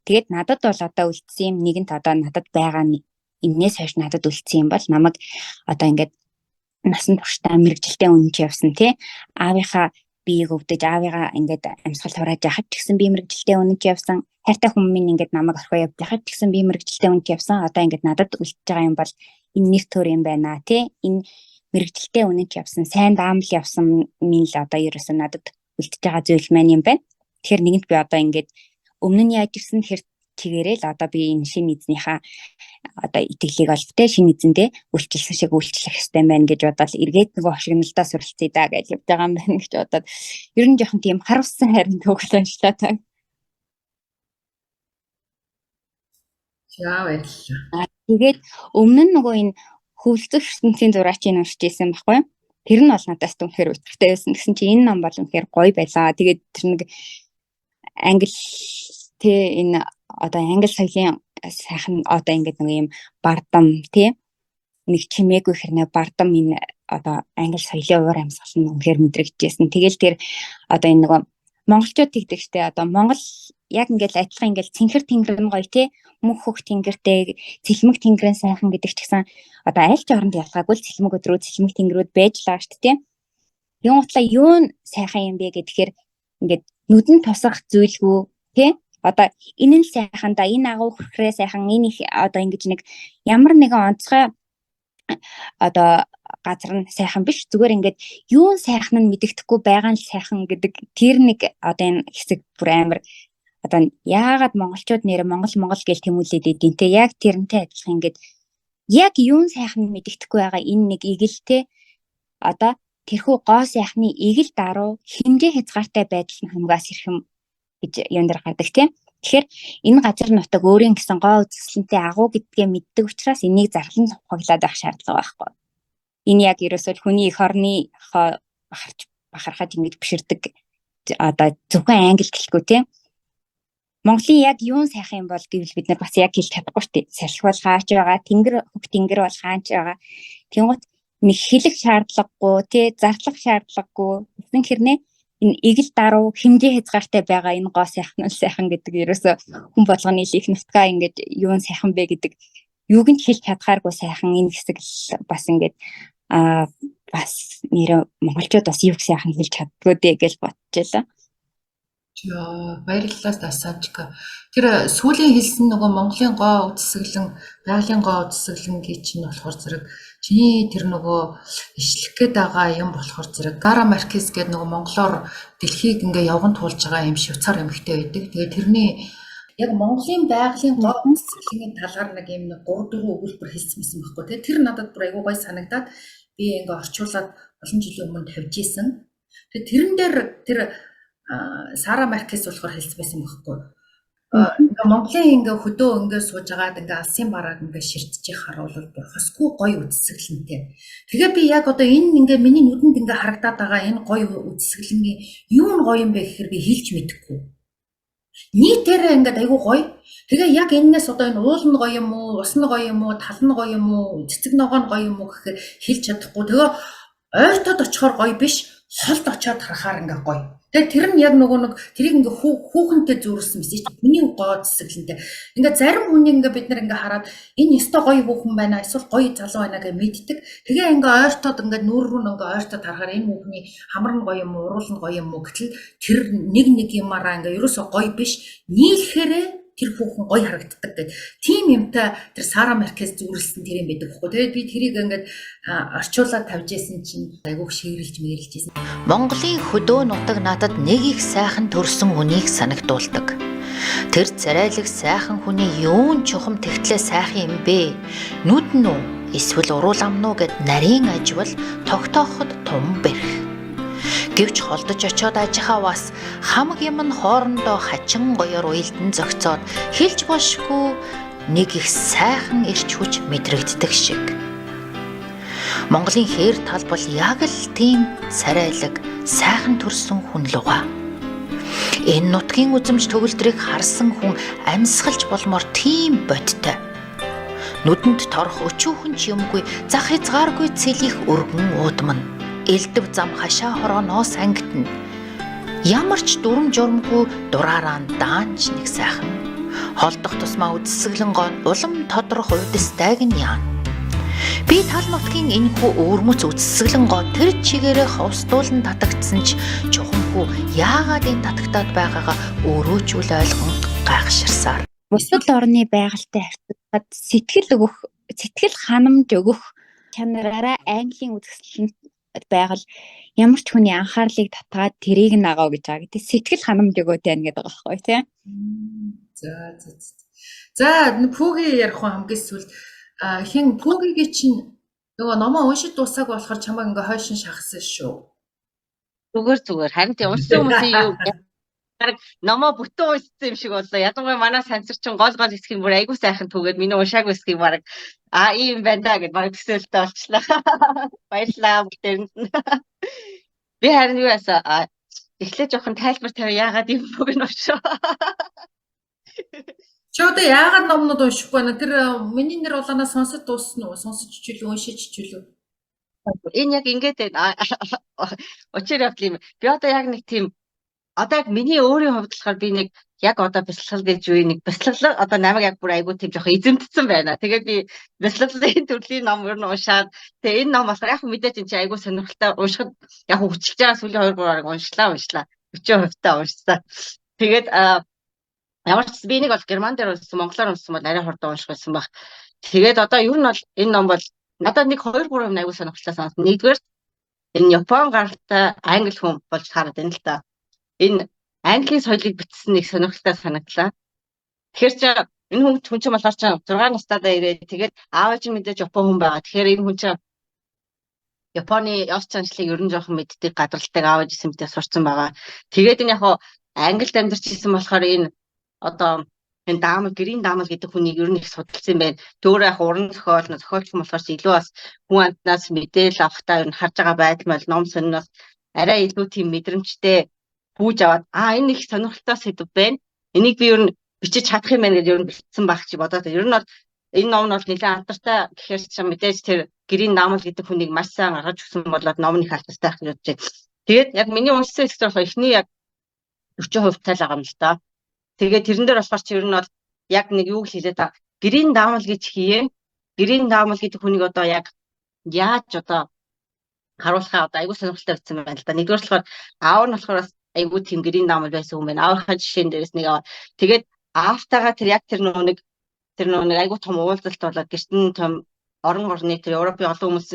E: тэгээд надад бол одоо үлдсэн юм нэгэнт одоо надад байгаа энээс хойш надад үлдсэн юм бол намайг одоо ингээд насан туршдаа мэрэгжилтэй үнэнч явсан тий аавынхаа биеийг өвдөж аавыгаа ингээд амьсгал хурааж яхад ч гэсэн би мэрэгжилтэд үнэнч явсан. Хайртай хүн минь ингээд намайг орхио явж яхад ч гэсэн би мэрэгжилтэд үнэнч явсан. Одоо ингээд надад үлдэж байгаа юм бол энэ нэр төр юм байна тий. Энэ мэрэгжилтэд үнэнч явсан, сайн даамал явсан минь л одоо ерөөсөө надад үлдэж байгаа зүйл маань юм байна. Тэгэхээр нэгэнт би одоо ингээд өмнө нь яаж ирсэн тэр чигээрээ л одоо би энэ шинэ эзнийхээ одоо итгэлийг олж тэ шинэ эзэндээ үйлчлсэн шиг үйлчлэх хэрэгтэй байна гэж бодоод эргээд нөгөө хошигнолдоо суралцъя да гэж явж байгаа юм байна гэж бодоод ер нь жоохон тийм харуулсан харин төгөл аншлаа та.
A: За баярлалаа.
E: Тэгээд өмнө нь нөгөө энэ хөвлөцөх ертөнцийн зураачийг уншиж ирсэн байхгүй юу? Тэр нь бол надаас түнхээр утгатай байсан. Тэгсэн чинь энэ ном бол үнэхээр гоё байлаа. Тэгээд тэр нэг англи тэ энэ одоо англи соёлын сайхан одоо ингээд нэг юм бардам тий нэг чимээгүй хэрнээ бардам энэ одоо англи соёлын уур амьсгал нь үнэхээр мэдрэгдэжсэн. Тэгэл тэр одоо энэ нөгөө монголчууд тэгдэг штэ одоо монгол яг ингээд адилхан ингээд цэнхэр тэнгэр нь гоё тий мөнх хөх тэнгэртэй цэлмэг тэнгэрэн сайхан гэдэг ч гэсэн одоо аль ч оронд ялгаагүй л цэлмэг өдрөө цэлмэг тэнгэрүүд байж лаа штэ тий. Юм утлаа юу сайхан юм бэ гэхээр ингээд нүдэн тусах зүйлгүй тий одоо энэ нь сайхан да энэ агуу хөрхрээ сайхан энэ их одоо ингэж нэг ямар нэгэн онцгой одоо газар нь сайхан биш зүгээр ингээд юу сайхан нь мэддэхгүй байгаа нь сайхан гэдэг тэр нэг одоо энэ хэсэг бүр амар одоо яагаад монголчууд нэр монгол гэж тэмүүлээд идэв те яг тэрнтэй адилхан ингээд яг юу сайхан нь мэддэхгүй байгаа энэ нэг игэлтэй одоо тэрхүү гоо сайхны игэл даруу хэмжээ хязгаартай байдал нь хамгаас ирэх юм гэж юм дээр гардаг тийм. Тэгэхээр энэ газар нутаг өөрийн гэсэн гоо үзэсгэлэнтэй агуу гэдгээ мэддэг учраас энийг зарлан хуваглаад байх шаардлага байхгүй. Энэ яг ерөөсөө хүний эх орны бахархаж ингэж биширдэг одоо зөвхөн англи гэлгүй тийм. Монголын яг юун сайхан юм бол гэвэл бид нар бас яг хэлж чадахгүй шүү дээ. Салхи бол хаач байгаа, хөх тэнгэр бол хаач байгаа. Тэнгуут нэг хэлэх шаардлагагүй тий зарлах шаардлагагүй гэсэн хэрнээ энэ игэл даруу хэмжээ хязгаартай байгаа энэ гоо сайхан нь сайхан гэдэг ерөөсө хүн болгоны их нутгаа ингээд юу нь сайхан бэ гэдэг юуг нь хэлж чадхааргүй сайхан энэ хэсэг бас ингээд бас нэр монголчууд бас юу сайхан хэлж чаддгүй дээ гэж бодчихлаа.
A: Яа, баярлалаа Дасаажка. Тэр сүүлийн хэлсэн нөгөө Монголын гоо үдсгэлэн, байгалийн гоо үдсгэлэн гэж чинь болохоор зэрэг чиний тэр нөгөө ишлэх гээд байгаа юм болохоор зэрэг Гара Маркес гэдэг нөгөө монголоор дэлхийг ингээ явган туулж байгаа юм швейцар эмэгтэй байдаг. Тэгээ тэрний яг Монголын байгалийн гоо үдсгэлэний талаар нэг юм 3-4 өгүүлбэр хэлсэн байсан байхгүй тий. Тэр надад бүр айгүй гой санагдаад би ингээ орчуулад олон жилийн өмнө тавьж исэн. Тэгээ тэрэн дээр тэр Сара Маркес болохоор хэлсэн байсан байхгүй. Ингээ Монголын ингээ хөдөө ингээ сууж агаад ингээ алсын бараад ингээ ширтэж харуул бүр хосгүй гоё үдсгэлэнтэй. Тэгээ би яг одоо энэ ингээ миний нүдэнд ингээ харагдаад байгаа энэ гоё үдсгэлэнгийн юу нь гоё юм бэ гэхээр би хэлж мэдэхгүй. Нийтээрээ ингээ айгүй гоё. Тэгээ яг энэс одоо энэ уул нь гоё юм уу, ус нь гоё юм уу, тал нь гоё юм уу, цэцэг ногоо нь гоё юм уу гэхээр хэлж чадахгүй. Тэгээ ойртоод очихоор гоё биш, холд очиод харахаар ингээ гоё. Тэгээ тэр нь яг нөгөө нэг тэрийг ингээ хүүхэнтэй зүүрсэн биш чи миний гоо цэцгэлэнтэй. Ингээ зарим хүнийг ингээ бид нар ингээ хараад энэ ёстой гоё хүүхэн байна эсвэл гоё залуу байна гэж мэддэг. Тэгээ ингээ ойртоод ингээ нүүр рүү ингээ ойртоод харахаар энэ хүүхний хамар нь гоё юм уу, уруул нь гоё юм уу гэтэл тэр нэг юмараа ингээ ерөөсөө гоё биш. Нийлхээрээ тэр хүүхэн гоё харагддаг гэдэг. Тим юмтай тэр Сара Маркес зүүрлсэн тэр юм байдаг хгүй. Тэгээд би тэрийг ингээд орчуулаад тавьж исэн чинь айгүйх шигрэлж мэрэлжсэн.
F: Монголын хөдөө нутаг надад нэг их сайхан төрсөн хүнийг санагдуулдаг. Тэр царайлаг сайхан хүний юун чухам тэгтлээ сайхан юм бэ? Нүд нь үү? Эсвэл уруул ам нь үү гэд нарийн ажвал тогтооход тум бэрх. Гэвч холдож очиод ажихаа бас хамаг юм нь хоорондоо хачин гоёор уйлдан зогцоод хэлж болшгүй нэг их сайхан ирч хүч мэдрэгддэг шиг. Монголын хээр тал бол яг л тийм сарайлаг сайхан төрсөн хүн луга. Энэ нутгийн үзэмж төгөлдрийг харсан хүн амьсгалж болмоор тийм бодтой. Нүдэнд торох өчүүхэн ч юмгүй зах хязгааргүй цэлих өргөн уудман. Элдв зам хашаа хорооноос ангитна. Ямар ч дүрм журмгүй дураараа даанч нэг сайхан. Холдох тусмаа үдсгэлэн гоо улам тодрох удастайг нь яана. Би тал нутгийн энэхүү өвөрмөц үдсгэлэн гоо тэр чигээрээ ховсдуулан татагдсан ч чухам мэдэхгүй яагаад энэ татагтаад байгаагаа өөрөө ч үл ойлгон гайхширсаар.
E: Бусад орны байгальтай харьцуулахад сэтгэл ханамж өгөх чанараараа Английн үзэсгэлэнт байгаль ямар ч хүний анхаарлыг татгаад тэрийг нь агаа гэж байгаа гэдэг сэтгэл ханамж өгөөд байна гэдэг байгаа байхгүй тийм.
A: За Пүүгийн ярих хамгийн сүүлд хин Пүүгийн чинь нөгөө номоо уншиж дуусаагүй болохоор чамайг ингээ хойшин шахсан шүү.
G: Зүгээр харин тийм уншсан хүмүүсийн юу яг номоо бүтэн уншсан юм шиг боллоо. Ядангуяа манай сансарчин гол хэсэг нь бүр айгүй сайхан түгээд миний уншаагүй хэсгийг баг ийм байна да гэд баг төсөөлтөй болчлаа. Баярлалаа бүгдээрэнд нь. Би харин юу ясаа эхлээ жоохон тайлбар тавь яагаад ийм бүг нь уншаа.
A: Чи одоо яагаад номнууд уншихгүй байна? Тэр миний нэр улаанаас сонсож дуусна уу? Сонсож чилүү, уншиж чилүү.
G: Энэ яг ингээд учир явдал юм. Би одоо яг нэг тийм одоо яг миний өөрийн хувьд болохоор би нэг яг одоо бясалгал гэж үе нэг бясалгал одоо намайг яг бүр айгүй тийм жоохон эзэмдсэн байна. Тэгээд би бясалгалын төрлийн ном ер нь уншаад тэгээд энэ ном болохоор яг мэдээж энэ чи айгүй сонирхолтой уншихад яг хүчилж байгаа сүүлийн 2-3 уншлаа. 40% та уншсан. Тэгээд ямар ч би нэг бол герман дээр уншсан, монголоор уншсан бол арай хурдан унших байсан баг. Тэгээд одоо ер нь бол энэ ном бол надад нэг 2-3 юм айгүй сонирхолтой санагдсан. Нэгдүгээр энэ Япон гаралтай англи хүн болж хараад байна л да. Энэ Английн соёлыг бичсэн нэг сонирхолтой санагдлаа. Тэгэхээр чи энэ хүн чинь болохоор чи 6 настайдаа ирээд тэгээд аав чинь мэдээж Япон хүн байгаа. Тэгэхээр энэ хүн чинь Японы ёс заншлыг ер нь жоохон мэддэг гадралтай аав жисэмтэй сурцсан байгаа. Тэгээд энэ яг Англид амьдарч ирсэн болохоор энэ одоо энэ даамал гэрийн даамал гэдэг хүнийг ер нь их судалсан байна. Төөрөө яг уран зохиолч болохоор ч илүү бас хүн амтнаас мэдээлэл авахтаа ер нь харж байгаа байдал мэл ном сониноос арай илүү тийм мэдрэмжтэй бүүж аваад энэ их сонирхолтой сэдв байна. Энийг би ер нь бичиж чадах юм байна гэж ер нь бичсэн байх чи бодоод. Ер нь бол энэ ном нь бол нэлээд алдартай гэхээр ч мэдээж тэр гэрийн даамал гэдэг хүнийг маш сайн гаргаж өгсөн болоод ном нь их алдартай байх гэж бодож байна. Тэгээд яг миний уншсан хэсгээр болохоор эхний яг 40% тайл байгаа юм л да. Тэгээд тэрэн дээр болохоор чи ер нь бол яг нэг юу хэлээд та гэрийн даамал гэж хийе. Гэрийн даамал гэдэг хүнийг одоо яг яаж одоо харуулахаа одоо айгүй сонирхолтой байсан байна л да. Нэгдүгээр болохоор аав нь болохоор айгүй тийм гэрийн даамал байсан хүн байна. Аавынхаа жишээн дээрээс нэг аваа. Тэгээд аавтайгаа тэр яг тэр нэг айгүй том уулзалт болоод гэртэн том орон орны тэр Европын олон хүмүүс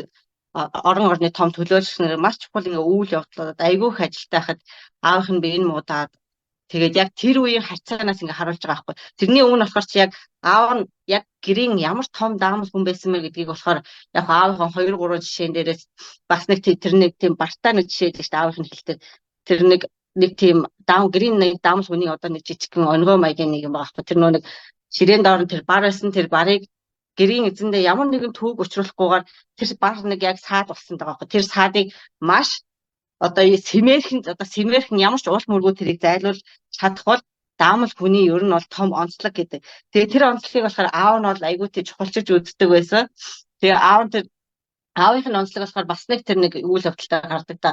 G: орон орны том төлөөлөгч нар маш чухал ингээ үйл явдлууд айгүй их ажилтай хахад аавынх нь биеийн муудаад тэгээд яг тэр үеийн харьцаанаас ингээ харуулж байгаа байхгүй. Тэрний өмнө болохоор чи яг аав нь яг гэрийн ямар том даамал хүн байсан мэ гэдгийг болохоор яг аавынхаа 2-3 жишээн дээрээс бас нэг тэр нэг тийм бартаа нэг жишээ гэж аавынх нь хэлдэг. Тэр нэг тийм гэрийн нэг даамал хүний одоо нэг жижигхэн онгой маягийн нэг юм байгаа байхгүй. Тэр нэг ширээн доор нь тэр бар байсан тэр барыг гэрийн эзэндээ ямар нэгэн түүх учруулахгүйгээр тэр бар нэг яг саад болсон байгаа байхгүй. Тэр саадыг маш одоо сэмээрхэн ямар ч уул мөргөө тэрийг зайлуул чадах бол даамал хүний ер нь бол том онцлог гэдэг. Тэгээ тэр онцлогийг болохоор аав нь бол айгүй тий чухалчилж үздэг байсан. Тэгээ аавынх нь онцлог болохоор бас нэг тэр нэг үйл явдалтай гардаг та.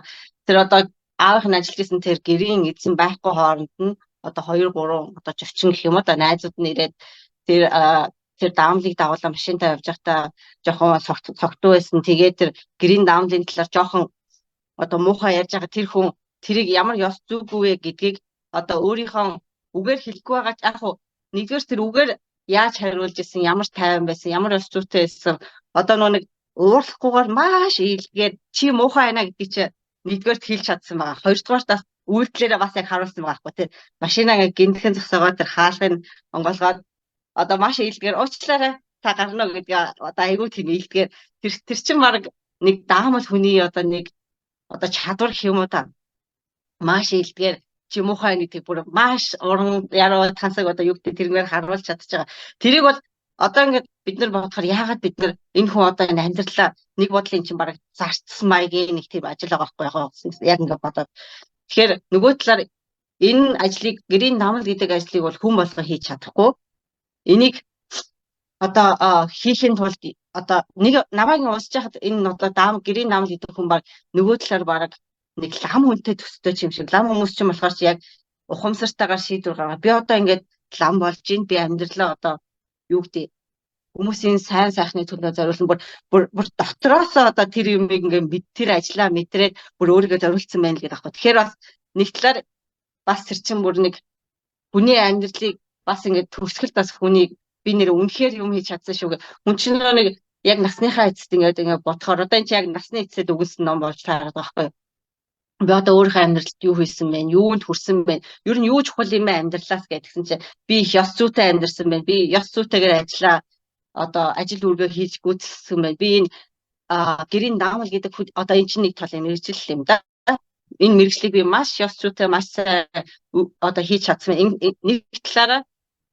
G: Тэр одоо аавынх нь ажиллаж исэн тэр гэрийн эзэн байхгүй хооронд нь одоо 2-3 одоо зочин гэх юм уу да найзууд нь ирээд тэр даамлыг дагуулсан машинтай явж байхдаа жоохон цогтуу байсан. Тэгээд тэр гэрийн даамлын талаар жоохон одоо муухай ярьж байгаа тэр хүн тэрийг ямар ёс зүггүй вэ гэдгийг одоо өөрийнхөө үгээр хэлэхгүй байгаа ч яг хуу нэгдүгээр тэр үгээр яаж хариулж исэн, ямар тайван байсан, ямар ёс зүйтэй байсан. Одоо нэг уурлахгүйгээр маш ийлгээд чи муухай байна гэдгийг чи нэгдүгээр хэлж чадсан байгаа. Хоёрдугаар тас үйлдэлээрээ бас яг харуулсан байгаа хгүй тэр машинаа гинтхэн зогсоогоо тэр хаалгыг онгоолгоод одоо маш ийлдгээр уучлаарай та гарна гэдгээ одоо айгүй тийм ийлдгээр тэр чин баг нэг даамал хүний одоо нэг одоо чадвар гэх юм уу та маш ийлдгээр чи муухай гэдэг бүр маш уран яруу тансаг одоо юу гэдэг тэрнгээр харуулж чадчихага. Тэрийг бол одоо ингээд бид нар бодохоор яагаад бид нар энэ хүн одоо энэ амьдралаа нэг бодлын чинь баг зарцсан маягийн нэг тийм ажил байгаа байхгүй яг ингээд бодоод. Тэгэхээр нөгөө талаар энэ ажлыг гэрийн даамал гэдэг ажлыг бол хүн болгоо хийж чадахгүй. Энийг одоо хийхин тулд одоо нэг намайг уусч яхад энэ одоо гэрийн даамал гэдэг хүн баг нөгөө талаар баг нэг лам хүнтэй төстэй юм шиг. Лам хүмүүс ч юм болохоор яг ухамсартайгаар шийдвэр гаргаа. Би одоо ингээд лам болж гин би амьдралаа одоо юу гэдэг хүмүүсийн сайн сайхны төлөө зориулсан бүр дотроос одоо тэр юмыг ингээд тэр ажлаа мэдрээд бүр өөрийгөө зориулсан байна л гэдэг аахгүй. Тэгэхээр бас нэг талаар бас тэр чин бүр нэг хүний амьдралыг бас ингээд төгсгөл бас хүнийг би нэр үнэхээр юм хийж чадсан шүү. Хүн чинь нэг яг насныхаа эцэст ингээд бодохоор одоо энэ чи яг насны эцэст өгүүлсэн ном болж таараад байгаа байхгүй. Би одоо өөрийнхөө амьдралд юу хийсэн бэ? Юунд хүрсэн бэ? Ер нь юу чухал юм бэ амьдралаас гэдгсэн чинь би их ёс зүйтэй амьдсан байна. Би ёс зүйтэйгээр ажиллаа. Одоо ажил үргээ хийж гүйцэлсэн байна. Би энэ гэрийн даамал гэдэг одоо энэ чинь нэг талын мэргэжил юм да. Энэ мэргэжлийг би маш ёс зүйтэй маш одоо хийж чадсан. Нэг талаараа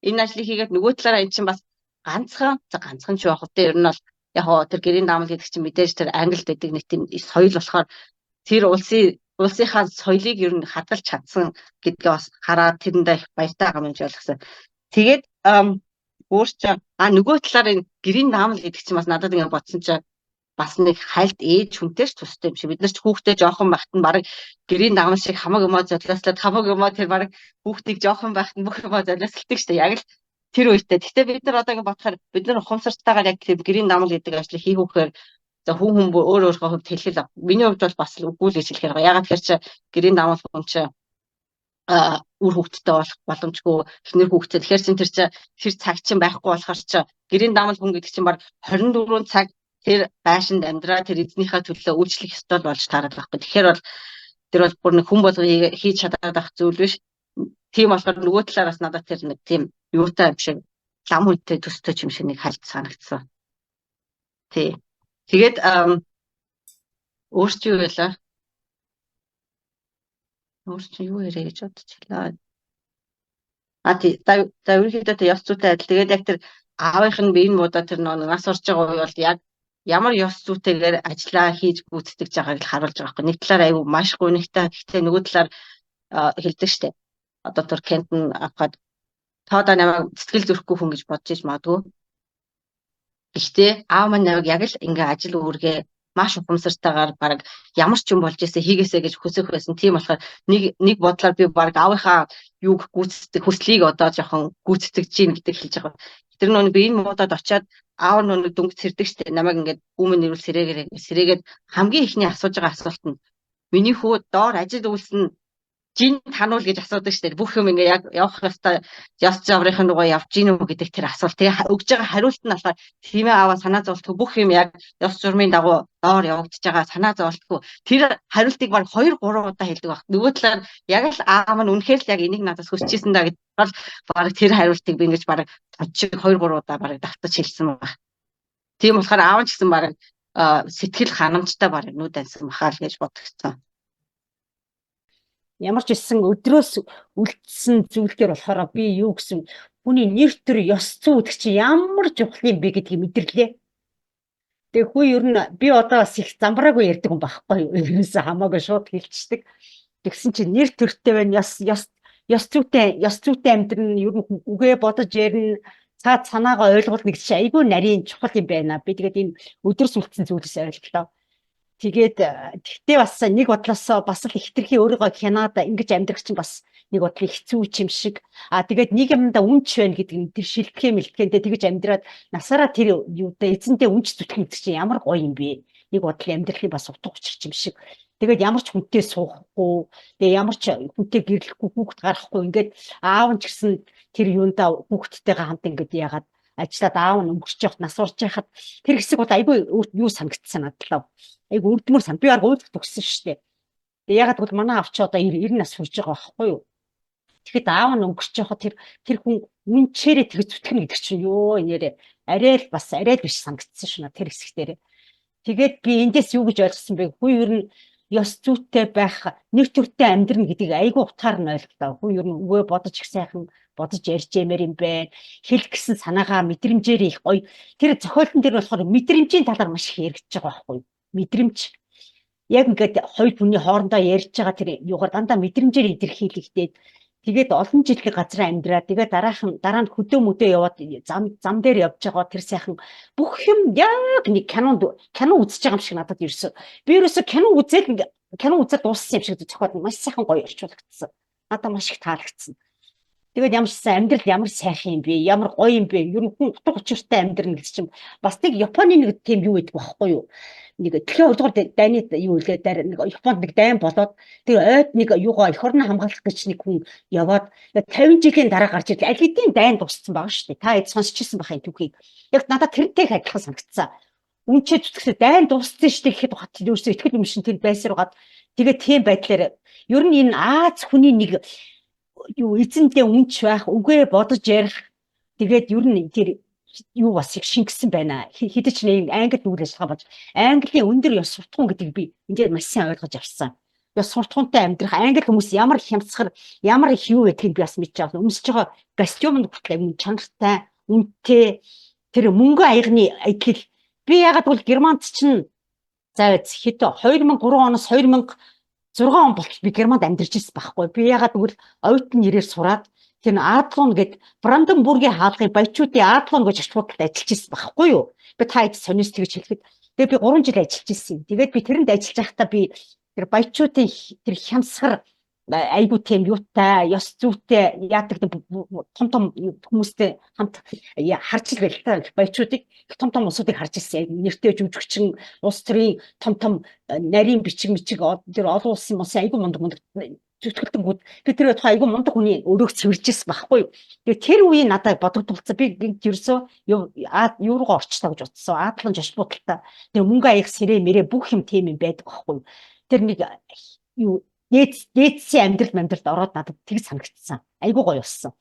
G: энэ ажлыг хийгээд нөгөө талаараа эн чинь бас ганцхан ч байх үү. Ер нь бол яг тэр гэрийн даамал гэдэг чинь мэдээж тэр англид байдаг нэг тийм соёл болохоор тэр улсынхаа соёлыг ер нь хадгалж чадсан гэдгээ бас хараад тэрэндээ их баяртай байгаа юм шиг ойлгосон. Тэгээд өөрөө нөгөө талаар энэ гэрийн даамал гэдэг чинь бас надад ингэ бодсон чинь бас нэг хальт ээж хүнтэй ч тустай юм шиг. Бид нар ч хүүхдээ жоохон байхад нь баг гэрийн даамал шиг хамаг юмаа золиослоод хамаг юмаа тэр баг хүүхдийг жоохон байхад нь бүх юмаа золиослдог шүү дээ. Яг л тэр үедээ. Гэтэ бид нар одоо ингэ бодохоор бид нар ухамсартайгаар яг тэр гэрийн даамал гэдэг ажлыг хийхүүхээр за хүн өөрийнхөө хувьд хэлхэл миний хувьд бол бас үгүй л гэж хэлэхээр байгаа. Ягаад тэгэхээр чи гэрийн даамал хүн чи үр хүүхдтэй болох боломжгүй эхнэр хүүхдтэй. Тэгэхээр чин тэр цаг чинь байхгүй болохоор чи гэрийн даамал хүн гэдэг чинь баг 24 цаг тэр байшинд амьдраа тэр эзнийхээ төлөө үйлчлэх ёстой болж таараад байхгүй. Тэгэхээр бол тэр бол бүр нэг хүн болгоо хийж чадаад байх зүйл биш. Тийм болохоор нөгөө талаараас надад тэр нэг тийм юутай юм шиг лам хүнтэй төстэй юм шиг нэг хальт санагдсан. Тий. Тэгээд өөрчн юу байлаа? Өөрчн юу ярэ гэж бодчихлаа. Тий, за ерөнхийдөө ёс зүйтэй адил. Тэгээд яг тэр аавынх нь биеийн муудаа тэр нас орж байгаа үе бол яг ямар ёс зүйтэйгээр ажиллаа хийж гүйцэтгэж байгааг л харуулж байгаа байхгүй. Нэг талаар аюу маш гонигтай. Гэхдээ нөгөө талаар хэлдэг штеп. Одоо тэр Кентэн авахад тоодоо намайг сэтгэл зүрэхгүй хүн гэж бодож иж магадгүй. Гэхдээ аав маань наваг яг л ингээ ажил үүргээ маш ухамсартайгаар баг ямар ч юм болж ийсэ хийгээсэ гэж хүсэх байсан. Тийм болохоор нэг бодлоор би баг аавынхаа юуг гүйцэтгэх хүслийг одоо жоохон гүйцэтгэж гин гэдэг хэлж байгаа. Тэр нөө би энэ муудад очиад аав нөө дүнг цэрдэг штэ. Намайг ингээд хүмүүн нэрүүл сэрээгээд хамгийн ихний асууж байгаа асуулт нь миний хүү доор ажил үйлсэн жин тануул гэж асуудаг штэ. Бүх юм ингээ яг явах ёстой ёс заврын дугаа явж гин үү гэдэг тэр асуулт. Тэгээ өгж байгаа хариулт нь болохоор тиймээ аваа санаа зовлтгүй бүх юм яг ёс журмын дагуу доор явагдаж байгаа санаа зовлтгүй. Тэр хариултыг баг 2-3 удаа хэлдэг баг. Нөгөө талаар яг л аав нь үнэхээр л яг энийг надаас хүсчихсэн даа гэдэг бол баг тэр хариултыг би ингэж баг точиг 2-3 удаа баг давтаж хэлсэн баг. Тийм болохоор аав ч гэсэн баг сэтгэл ханамжтай баг нүд ансан бахаа л гэж бодгцсан.
H: Ямар ч гэсэн өдрөөс үлдсэн зүйлээр болохоор би юу гэсэн хүний нэр төр ёс зүй гэдэг чинь ямар чухал юм бэ гэдгийг мэдэрлээ. Тэгээ хүү ер нь би одоо бас их замбраагүй ярьдаг юм байхгүй юу? Ерөөсөө хамаагүй шууд хэлчихдэг. Тэгсэн чинь нэр төртэй байна ёс зүйтэй амьдрын ер нь үгээ бодож ярина цаад санаагаа ойлгох нэг чинь айгүй нарийн чухал юм байна. Би тэгээд энэ өдрөөс үлдсэн зүйлээс ойлголоо. Тэгээд тэгтээ бас нэг бодлоос бас л ихтэрхий өөрийгөө кинод ингэж амьдрах чинь бас нэг бодлоо хэцүү юм шиг. Тэгээд нэг юмдаа үнч байна гэдэг нь тэр шилтгэхээ мэлтгэндээ тэгэж амьдраад насаараа тэр юутай эзэнтэй үнч зүтгэх гэдэг чинь ямар гоё юм бэ? Нэг бодлоо амьдрахын бас утга учир юм шиг. Тэгээд ямар ч хүнтэй суухгүй, тэгээд ямар ч хүнтэй гэрлэхгүй, хүүхд гарахгүй ингээд аав нь ч гэсэн тэр юундаа хүүхдтэйгээ хамт ингээд яагаад ажиллаад аав нь өнгөрч явах нас урж яхад тэр хэсэг бол айгүй юу санагдсан надлаа. Айгүй үрдмөр сан. Би арга уулах төгссөн шүү дээ. Тэгээ ягаад гэвэл манай авч одоо 90 нас хүрж байгаа байхгүй юу? Тэгэхэд аав нь өнгөрч явахад тэр хүн үнчээрээ тэгж зүтгэнэ гэдэг чинь ёо нэрээ арай л биш санагдсан шүү наа тэр хэсэг дээр. Тэгээд би эндээс юу гэж ойлгосон бэ? Хүү ер нь ёс зүйтэй байх, нэр төртэй амьдрна гэдгийг айгүй утгаар нь ойлголоо. Хүү ер нь үгээ бодож их сайхан бодож ярьж ямаар юм байна. Хэлэх гэсэн санаагаа мэдрэмжээр их гоё. Тэр зохиолтон дээр болохоор мэдрэмжийн талаар маш их яригдж байгаа байхгүй юу? Мэдрэмж яг ингээд хоёр хүний хоорондоо ярьж байгаа тэр юугаар дандаа мэдрэмжээр илэрхийлэгдээд тэгээд олон жилийн газар амьдраад тэгээд дараа нь хөдөө мөдөө яваад зам дээр явж байгаа тэр сайхан бүх юм яг нэг кино үзэж байгаа юм шиг надад ирсэн. Би ерөөсө кино үзээд дууссан юм шиг зохиол маш сайхан гоё орчуулагдсан. Надад маш их таалагдсан. Тэгээд ямар ч сайн амьдрал ямар сайхан юм бэ? Ямар гоё юм бэ? Ер нь хүн утга учиртай амьдрал гэсэн чинь бас нэг Японы нэг тийм юу гэдэг байхгүй юу? Нэг дэлхийн 2 дугаар дайны юу илээ нэг Японд нэг дайн болоод тэр ойд нэг юугаа эх орны хамгаалах гэж нэг хүн яваад 50 жилийн дараа гарч ирлээ. Аль хэдийн дайн дууссан байгаа шүү дээ. Та хэд сонсчихсан байх юм түүхийг. Яг надад тэрнтэй адилхан санагдсан. Үнчээ зүтгэсээ дайн дууссан шүү дээ гэхэд хат юусэн итгэл юм шин тэр байсаргаад тэгээд тийм байдлаар ер нь энэ Аз хүний нэг юу эзэнтэй үнч байх үгээ бодож ярих тэгээд ер нь тэр юу бас их шингэсэн байна. Хэдэж нэг англи үйл ажиллагаа болж Английн өндөр ёс суртахуун гэдэг би ингээд маш сайн ойлгож авсан. Ёс суртахуунтай амьдрах англи хүмүүс ямар их хямцхар ямар их юу гэдгийг би бас мэдчихэж байна. Өмсөж байгаа костюмд хүртэл юм чанартай үнэтэй тэр мөнгө аягны адил би ягаад бол Германд чинь за хэд 2003 оноос 2006 он болчих би Германд амьдарч ирсэн байхгүй. Би ягаад гэвэл оюутны нэрээр сураад тэр Адлон гэд Бранденбургийн хаалгын баячуудын Адлон гэж ашиглалтад ажиллаж ирсэн байхгүй юу. Би та хэд сонист гэж хэлэхэд тэгээ би 3 жил ажиллаж ирсэн. Тэгээд би тэрэнд ажиллаж байхдаа би тэр баячуудын тэр хямсгар айгуу тийм юутай ёс зүйтэй яадаг том хүмүүстэй хамт харж ил байл та баячуудыг том усуудыг харж ирсэн. Нэртэй жүжигчин улс төрийн том нарийн бичиг тэр олон улсын мос айгуу мундаг зүтгэлтэнгүүд тэр айгуу мундаг хүний өрөөг цэвэржсэн байхгүй юу. Тэгээ тэр үеийн надад бодогдуулсан би ерөөсөө юу руугаа орчлоо гэж утсан. Адлан жаш будалтай тэр мөнгө аяг сэрээ мэрээ бүх юм тийм юм байдаг байхгүй юу. Тэр нэг юу дээдсийн амьдралд ороод надад тэг санагдсан. Айгуу гоё болсон.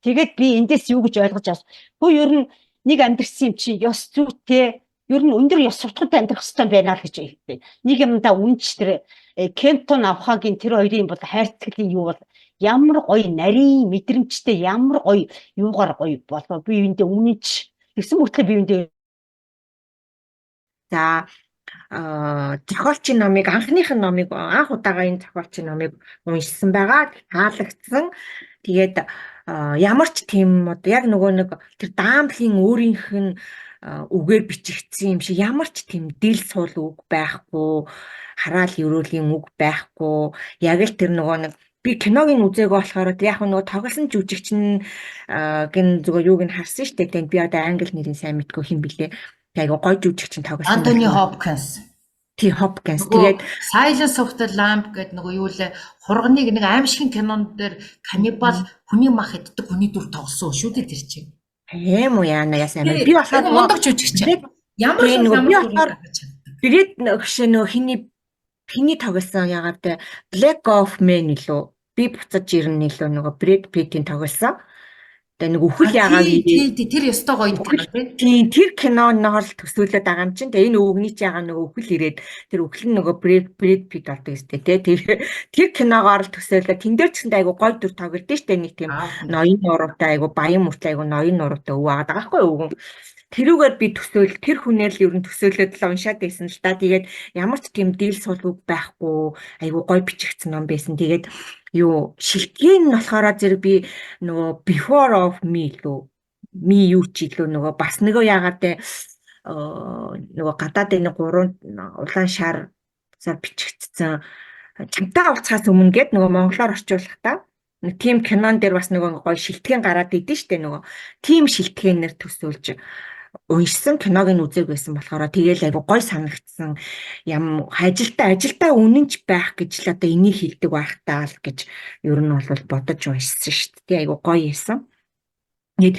H: Тэгээд би эндээс юу гэж ойлгож авсан. Хөө ер нь нэг амьдрсан юм чи ёс зүйтэй ер нь өндөр ёс суртахуунтай амьдрах хэрэгтэй байна л гэж хэлдэг. Нэг юмдаа үнч тэр Кентон Авхагийн тэр хоёрын бол хайрцаглын юу бол ямар гоё нарийн мэдрэмжтэй ямар гоё юугаар гоё болоо би эндээ үнэнч гэсэн мөртлөө би эндээ
I: за зохиолчийн номыг анх удаага энэ зохиолчийн номыг уншсан байгаа. Таалагдсан. Тэгээд ямар ч тийм яг нөгөө нэг тэр даамлын өөрийнх нь үгээр бичигдсэн юм шиг ямар ч тийм дэл суул үг байхгүй, хараал ерөөлийн үг байхгүй. Яг л тэр нөгөө нэг би киног нь үзээгөө болохоор яг нөгөө тоглосон жүжигчин гин зүгээр юуг нь харсан шүү дээ. Тэгээд би одоо англи нэрийн сайн мэдгүй хэм блэ. Айгу гоё жүжигчин тоглосон.
A: Антони Хопкинс.
I: Hopkins. Тэгээд
A: Silence of the Lamb гэдэг нөгөө юу лээ хурганыг нэг аимшигын кинон дээр каннибал хүний мах иддэг хүний дүр тоглосон шүү дээ тэр чинь.
I: Тийм үү яана яасан юм. Би болохоор
A: мундаг жүжигчин. Ямар
I: би болохоор тэгээд нөгөө хиний тоглосон ягаад те Black of Men илүү би буцаж ирнэ илүү нөгөө Brad Pitt-ийн тоглосон. Тэгээ нэг үхэл яагаад
A: тэр ёстой гоё кино
I: тийм тэр киноноор л төсөөлөд байгаа юм чинь. Тэгээ энэ өвгний ч яагаад нөгөө үхэл ирээд тэр үхэл нь нөгөө Brad Pitt болдог өстэй тий. Тэр киногоор л төсөөлөд тэн дээр ч гэсэн айгу гоё дүр тоглолтын штэ нэг тийм ноён нуруутай айгу баян мөртлөө айгу ноён нуруутай өвөө байгаа байхгүй өвгөн. Тэрүүгээр би тэр хүнээр л ер нь төсөөлөд л уншаад байсан л та. Тэгээд ямар ч тийм дийл суул үг байхгүй айгу гоё бичигдсэн ном байсан. Тэгээд юу шилтгэн нь болохоор зэрэг би нөгөө Before of Me лөө ми юу ч илүү нөгөө бас нөгөө яагаад те нөгөө гадаад энэ 3 улаан шар бичигдсэн чамтай уулзахаас өмнө гээд нөгөө монголоор орчуулах та нэг тийм кинон дээр бас нөгөө гоё шилтгэн гараад идэв штэ нөгөө тийм шилтгээнээр төсөөлж уншсан киног нь үзег байсан болохоор тэгээл айгу гой санагдсан ям ажилдаа үнэнч байх гэж л одоо энийг хэлдэг байх таа л гэж ер нь бол бодож уншсан шүү дээ айгу гоё байсан. Нэг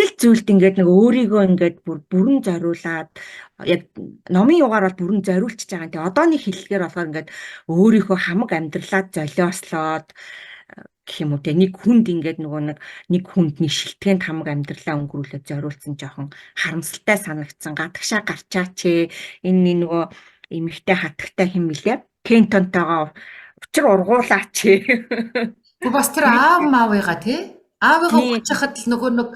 I: л зүйлд ингээд нэг өөрийгөө ингээд бүрэн зориулаад яг номын югаар бол бүрэн зориулчихж байгаа. Тэгээ одооний хэллэгээр болохоор ингээд өөрийнхөө хамаг амьдралаа золиослоод гэх юм уу те нэг хүнд ингээд нөгөө нэг хүндний шилтгэнд хамаг амьдралаа өнгөрүүлээд зориулсан жоохон харамсалтай санагдсан. Гадагшаа гарчаач энэ нөгөө эмэгтэй хатагтай хэм билээ. Кентонтойгоо учир ургуулаач.
A: Гү бас тэр аав маавыгаа тий аавыгаа уучхад л нөгөө нэг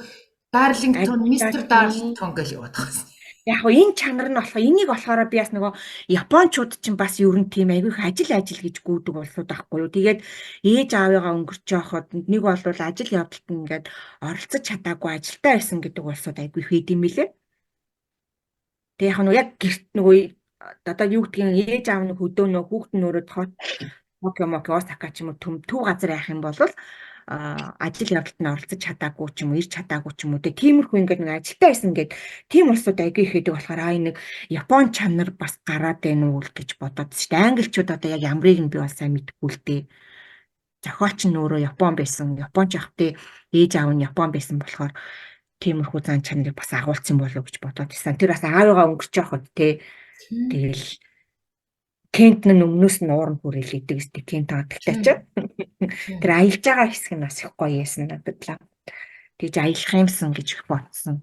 A: Дарлингтон мистер Дарлингтон гэж яваад байгаа.
I: Яг гоо энэ чанар нь болохоор энийг болохоор би бас нөгөө японочууд чинь бас ер нь тийм айгүй их ажил гэж гүйдэг болсууд байхгүй юу. Тэгээд ээж аавыгаа өнгөрч явахад нэг бол ажил явдалт ингээд оролцож чадаагүй ажилтаа байсан гэдэг болсууд айгүй их хийд юм билээ. Тэгээд яг гэрт нөгөө одоо юу гэдгийг ээж аав нь хөдөө нөгөө хүүхд нь өөрөө Токио Осака ч юм уу төв газар яах юм бол ажил явдалд нь оролцож чадаагүй ч юм уу, ирж чадаагүй ч юм уу. Тиймэрхүү ингээд нэг ажилтаа байсан ингээд тийм улсууд аягүй их байдаг болохоор нэг Япон чанар бас гараад байна уу гэж бодоод шүү дээ. Англичууд одоо яг ямрыг нь би бол сайн мэдэхгүй л дээ. Зохиолч нь өөрөө Япон байсан. Японч ахтай ээж аав нь Япон байсан болохоор тиймэрхүү зан чанарыг бас агуулсан болов уу гэж бодоод байсан. Тэр бас аавыгаа өнгөрч явахад те. Тэгэл Кент нь өмнөөс нь уурн хүрээлээ гэдэг үстэй Кент таадагтай ч. Тэр аялж байгаа хэсэг нь бас их гоё яасан надад л. Тэгж аялах юмсан гэж бодсон.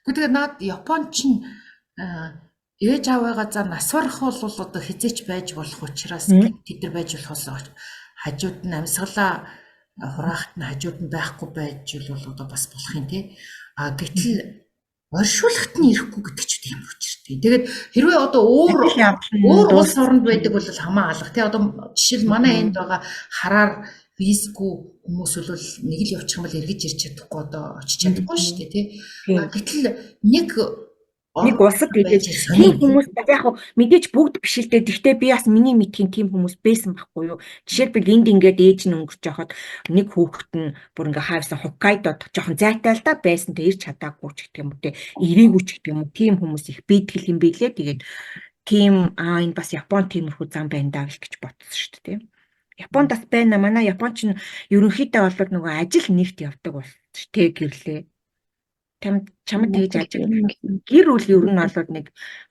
A: Тэгээд наад Японч нь ээж аавыгаа за нас барах бол одоо хизээч байж болох учраас тэд нар байж болохоос хажууд нь амьсгалаа хураахт нь хажууд нь байхгүй байж бол одоо бас болох юм тий. Гэтэл оршуулгад нь ирэхгүй гэдэг ч тийм учиртай. Тэгээд хэрвээ одоо өөр улс оронд байдаг бол хамаа алга тий. Одоо жишээл манай энд байгаа хараар визгүй хүмүүс бол нэг л явчих юм бол эргэж ирч чадахгүй одоо очиж чадахгүй шүү дээ тий. Гэтэл нэг улсад тэгэж тийм хүмүүс яг мэдээж бүгд биш л дээ. Гэхдээ би бас миний мэдхийн тийм хүмүүс байсан байхгүй юу. Жишээлбэл энд ингээд ээж нь өнгөрч яхад нэг хүүхэд нь бүр ингээ хаавсан Хоккайдод жоохон зайтай л да байсан. Тэг ирч чадаагүй ч гэх юм уу те. Ирээгүй ч гэх юм уу. Тийм хүмүүс их бийтгэл юм билээ. Тэгээд тийм энэ бас Япон тиймэрхүү зам байна даа гэж бодсон шүү дээ. Японд бас байна. Манай Японч нь ерөнхийдөө бол нөгөө ажил нэгт явдаг бол тэ гэрлээ. Чамд тэгж ажил гэр бүл ер нь бол нэг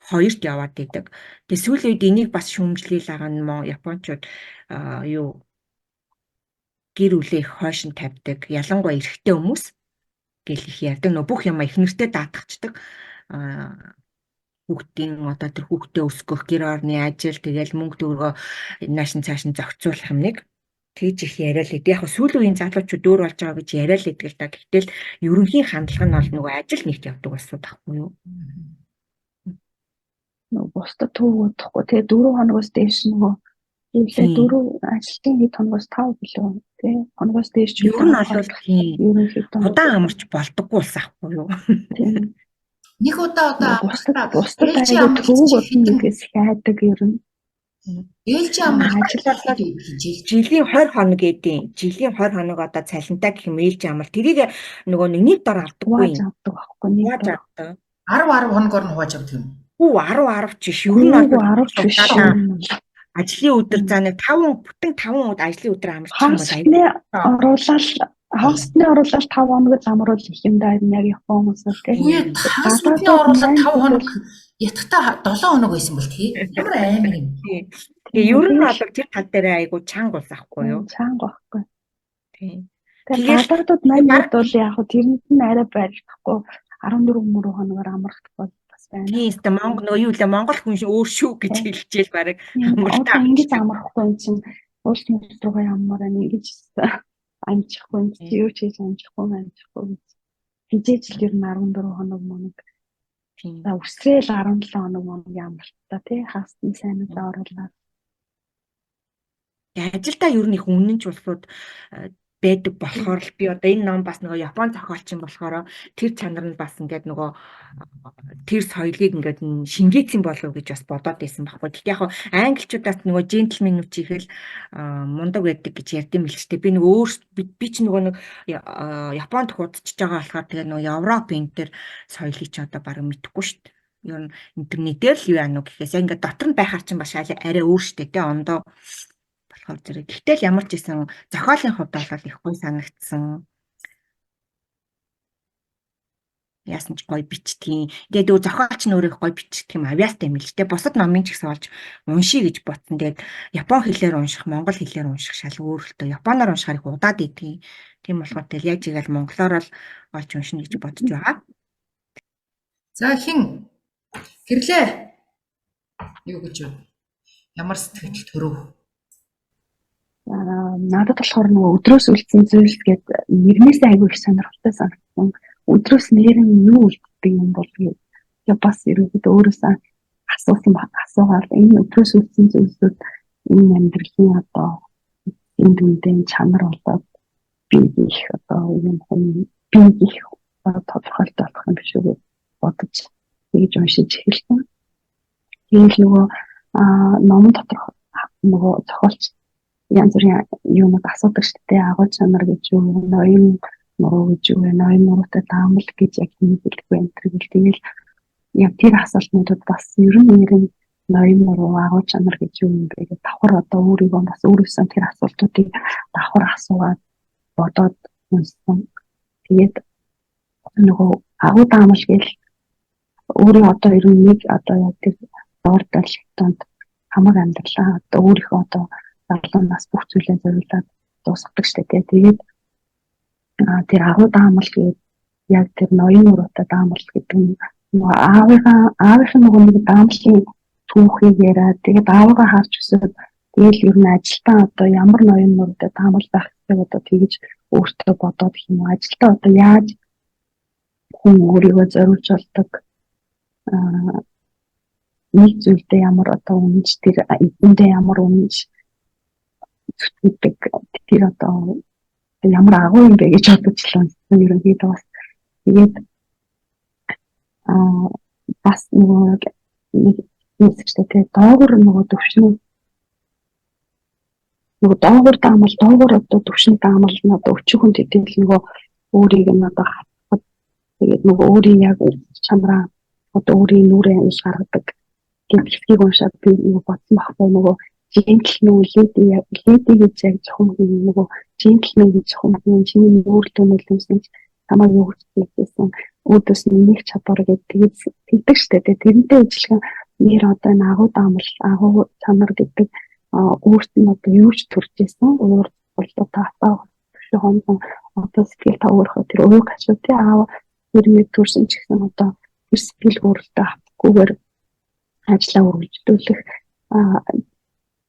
A: хоёрт яваад идэг. Тэгээ сүүлийн үед энийг бас шүүмжлээл байгаа нь Япончууд гэр бүлээ хойш нь тавьдаг. Ялангуяа эрэгтэй хүмүүс гэл их ярьдаг. Нөө бүх юм их нэртэй даатгачдаг. Хүүхдийн одоо тэр хүүхдээ өсгөх гэр орны ажил тэгэл мөнгө төгрөгөө нааш нь цааш нь зохицуулах юм нэг тэгж их яриа л гэдэг. Яг сүүлийн үеийн залуучууд дөөр болж байгаа гэж яриа л гэдэг л та. Гэтэл ерөнхийн хандлага нь бол нөгөө ажил нэгт явдаг болсон байхгүй юу?
C: Нөгөө бусдад төвөгдөхгүй. Тэгээ 4 хоногоос дээш нөгөө Эвлээ 4 ажлын хэд хоногоос 5 билүү тий хоногоос дээш ч
I: ер нь бол удаан амарч болдоггүй ус ахгүй юу.
A: Нэг удаа
C: бусдад аяга төвөгдөхнээс хайдаг ер нь.
A: Ээлж амар
I: ажилласаа жилийн 20 хоног эдийн. Жилийн 20 хоног одоо цалинтай гэх юм ээлж амар. Тэрийг нөгөө нэг дор авдаггүй юм.
C: Авдаг байхгүй нэг дор.
A: 10 хоногор нь хувааж авдаг юм.
I: Хүү 10 ч биш. Ер нь бол 10 биш. Ажлын өдөр за нэг 5 бүтэн 5 удаа ажлын өдөр амарч юм
C: байна. Хагасны оруулалт 5 хоног замруул их юм даа яг Япон хүмүүсээс тийм.
A: Хагасны оруулалт 5 хоног ятгахта 7 хоног байсан бол тий. Ямар амар юм.
I: Тэгээ ер нь бол тэр тал дээр айгу чанга ус ахгүй юу?
C: Чанга байхгүй.
I: Тийм.
C: Тэгээд гадаадууд манайд бол яг тэрэнд нь арай байлдахгүй 14 хоногоор амрахгүй бас байна.
I: Тийм. Монгол нөгөө юу лээ Монгол хүн өөр шүү гэж хэлчихэл баг амралтаа.
C: Ингэж амрахгүй юм чинь уулын руугаа ямаараа ингэж амжихгүй юу ч хийж амжихгүй хизээч л ер нь 14 хоног моног тийм өсрэл 17 хоног ямартай тий хасны сайнаа оруулаад
I: ажилдаа ер нь их үнэнч улсууд байдаг болохоор л би одоо энэ ном бас нөгөө Япон зохиолчин болохоор тэр чанар нь бас ингээд нөгөө тэр соёлыг ингээд шингээсэн болов гэж бас бодоод байсан байхгүй. Гэхдээ яг англичуудаас нөгөө джентльменүүд чихэл мундаг байдаг гэж ярьдсан мэл ч тэ би нөгөө би ч нөгөө нэг Японд худалдаж байгаа болохоор тэгээ нөгөө Европ энэ төр соёлыг ч одоо бараг мэдэхгүй шүү дээ. Ер нь интернетээр л юу яануу гэхээс ингээд дотор нь байхаар чинь бас арай өөр шүү дээ тэ ондоо зэрэг. Гэтэл ямар ч исэн зохиолын хувьд бол их гоё санагдсан. Яасан ч гоё бичтгийн. Тэгээд зохиолч нь өөрөө гоё бичдэг юм авьяастай юм л ч тэ. Бусад номын ч гэсэн олж уншия гэж бодсон. Тэгээд Япон хэлээр унших, монгол хэлээр унших шал өөрөлтөө. Японоор уншихаар их удаад идэв. Тийм болохоор тэгэл яаж игээл монголоор л олж уншина гэж бодож байгаа.
A: За хин гэрлээ. Юу гэж вэ? Ямар сэтгэл төрөв?
C: Надад болохоор нөгөө өдрөөс үлдсэн зүйлс гэдэг нэрнээс айгүй их сонирхолтой санагдсан. Өдрөөс нэр нь юу үлддэг юм бол яг бас ерөнхийдөө өөрөөсөө асуугаад энэ өдрөөс үлдсэн зүйлсүүд энэ амьдралын одоо энд үндэн чанар болоод би их одоо юм би их тодорхойлт болох юм биш үү бодож тэгж уншиж эхэлсэн. Тэгээд нөгөө номон доторх нөгөө зохиолч
J: янз бүрийн юмуд асуудаг шүү дээ. Агуу чанар гэж юу, ноён муруу гэж юу, ноён муруутай таамал гэж яг хэлбэлгүй энэ төр гэл тэгэл яг тэр асуултнуудад бас ер нь ноён муруу агуу чанар гэж юу юм бэ гэж давхар одоо өөрийгөө бас өөрөөсөө тэр асуултуудыг давхар асуугаад бодоод унсан. Тэгээд нөгөө агуу таамал гэл өөрөө одоо ер нь нэг одоо яг тэр доордол шигтанд хамаг амьдралаа одоо өөрийнхөө одоо залуунаас бүх зүйлээ зориулаад дуусгадаг шүү дээ. Тэгээд тэр агуу таамал гэдэг яг тэр ноён муруутай таамал гэдэг нь нөгөө аавынхаа нөгөө нэг таамлын түүхийг яриад тэгээд аавгаа харж өсөөд тэгэл ер нь ажилтаа одоо ямар ноён муруутай таамал байх гэдэг одоо тэгж өөртөө бодоод их юм ажилтаа одоо яаж хүн өөрийгөө зориулж болдог нэг зүйлдээ ямар одоо үнэнч тэр эзэндээ ямар үнэнч зүтгэдэг тэр одоо ямар агуу юм бэ гэж бодчихлоо. Ерөнхийдөө бас тэгээд бас нөгөө нэг хэсэгтэй доогор нөгөө төвшин нөгөө доогор таамал доогор одоо төвшин таамал нь одоо өчигөн тэтгэл нөгөө өөрийг нь одоо хатгах тэгээд нөгөө өөрийн яг чамраа одоо өөрийн нүрээ иш гаргадаг гэдгийг уншаад би нөгөө бодсон байхгүй нөгөө жинтлэн леди гэж яг зөвхөн нөгөө жинтлэн гэж зөвхөн чиний нүүр төлөвлөсөн тамаа юу гэсэн өөдөөс нэг чадвар гэдэг тэгдэг штэ тэрнтэй ижилхэн нэр одоо агуу таамал агуу чанар гэдэг өөрт нь одоо юу ч төрж исэн өөр болоо таасаа хонсон одоо сэтгэл таврах тэр өөр гашуутай аав хэрэг төрсөн ч гэсэн одоо тэр сэтгэл өөртөө авахгүйгээр ажлаа үргэлжлүүлэх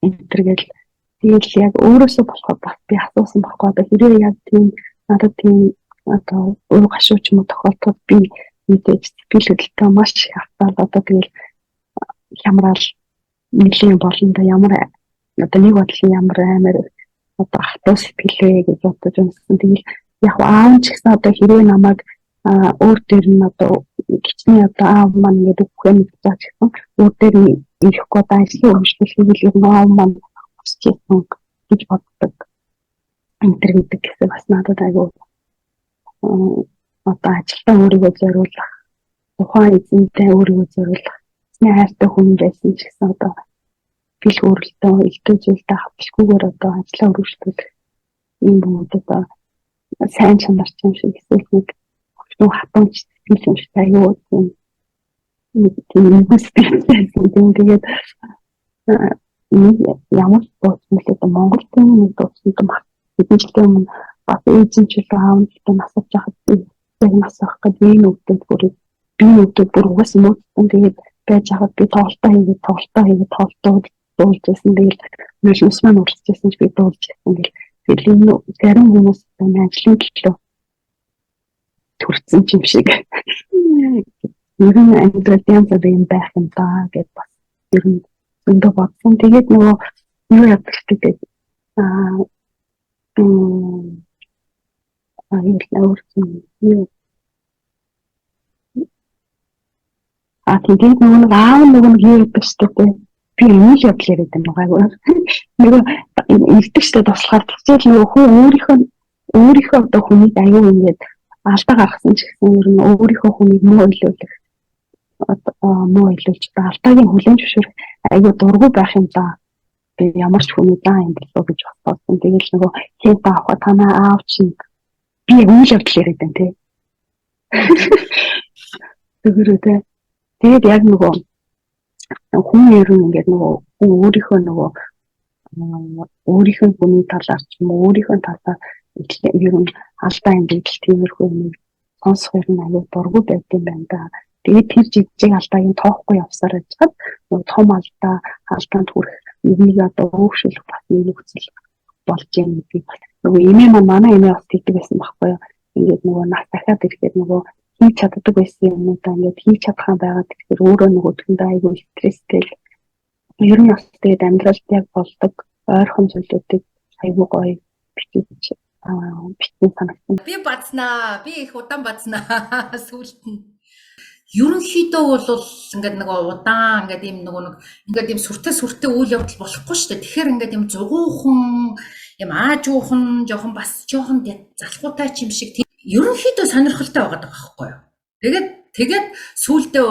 J: энтергээл тэгэл яг өөрөөсөө болохоо бас би асуусан байхгүй одоо хэрэг яг тийм надад тийм одоо өөр гашууч юм тохиолдоход би мэдээж сэтгэл хөдлөлтөө маш их автаад одоо тэгэл хямрал нэлийн болондоо ямар одоо нэг бодлын ямар амар одоо хатуу сэтгэлээ гэж бодож юмсан тэгэл яг аав ч гэсэн одоо хэрэг намайг өөр дээр нь одоо гिचний одоо аав маань гэдэг үгтэй мэдчихэж гэсэн өөр дээр ирэхгүй одоо ажлын өмчлөлийг ер нь аав маань хүсчихсэн гэж боддог. Энтер гэдэг гэсэн бас надад айгүй одоо ажилтаа өөрийгөө зориулах тухайн эзэнтэй өөрийгөө зориулах эзний хайртай хүн байсан ч гэсэн одоо бил өөрлөлтөө илтгэж зүйлтэй хавчлгүйгээр одоо ажлаа өргөжлүүлэх юм бүгд одоо сайн чанарч юм шиг эсвэл нэг хөвчнөө хатамж сэтгэл юм шиг аюу тийм тэгээд ямар боцмол одоо Монгол тийм нэг боцмол хэдүүлээ юм бас эзэнчил аавнтай насаж хахад яг насах гэдэг энэ үгтэй бүр угаас нууцсан тэгээд байж хахад би тоглолтоо хийгээд дуулж байсан. Тэгээд машинс маань уралцсан ч би дуулж байсан. Тэгээд энэ зарим хүмүүс ажлын төлөө төрсэн юм шиг. Ер нь амьдрал янз бүрийн байх юм даа гэж бас ер нь өндөө бодсон. Тэгээд нөгөө юу яадаг гэдэг тэгээд нөгөө аав нөгөө юу яадаг штэ би энэ л явдал яриад байгаа нөгөө эрдэгчтэй туслахаар тэгвэл нөгөө хүн өөрийнхөө одоо хүнийг аюу ингээд алдаа гаргасан ч гэсэн ер нь өөрийнхөө хүнийг муу илүүлэх муу илүүлж алдаагийн хүлээн зөвшөөрөх аюу дургүй байх юм даа. Би ямар ч хүний даа юм болов гэж бодсон. Тэгэл нөгөө хэнт авах танаа аав чинь би үйл явдал яриад байна тий. Тэгээд яг нөгөө хүн ер нь ингээд нөгөө өөрийнхөө хүний талаар ч юм уу өөрийнхөө талаар ер нь алдаа юм гэж тиймэрхүү нэг сонсох ер нь аюу дургүй байт юм байна да. Тэгээд тэр жижиг алдааг тоохгүй явсаар ажихад нөгөө том алдаанд хүрэх нэг одоо өөрчлөлт бас нөхцөл болж юм гэдэг. Нөгөө эмээ манай эмээ бас тэгдэг байсан байхгүй юу. Ингээд нөгөө нас дахиад ирэхэд нөгөө хийж чаддаг байсан юмудаа ингээд хийж чадхаа байгаад тэгэхээр өөрөө нөгөө түндээ аюу стресстэй. Ер нь бас тэгээд амьдралд яг болдог ойрхон зүйлүүдийг аюу гоё бичиж бичсэн санагдсан.
A: Би бацнаа. Би их удаан бацнаа. Сүүлд нь. ерөнхийдөө бол ингээд нөгөө удаан ингээд ийм нөгөө нэг ингээд ийм сүртэй үйл явдал болохгүй шүү дээ. Тэгэхээр ингээд ийм зугуухан, ийм аажуухан, жоохон бас жоохон залхуутай ч юм шиг ерөнхийдөө сонирхолтой байгаад байгаа байхгүй юу. Тэгээд сүүлдээ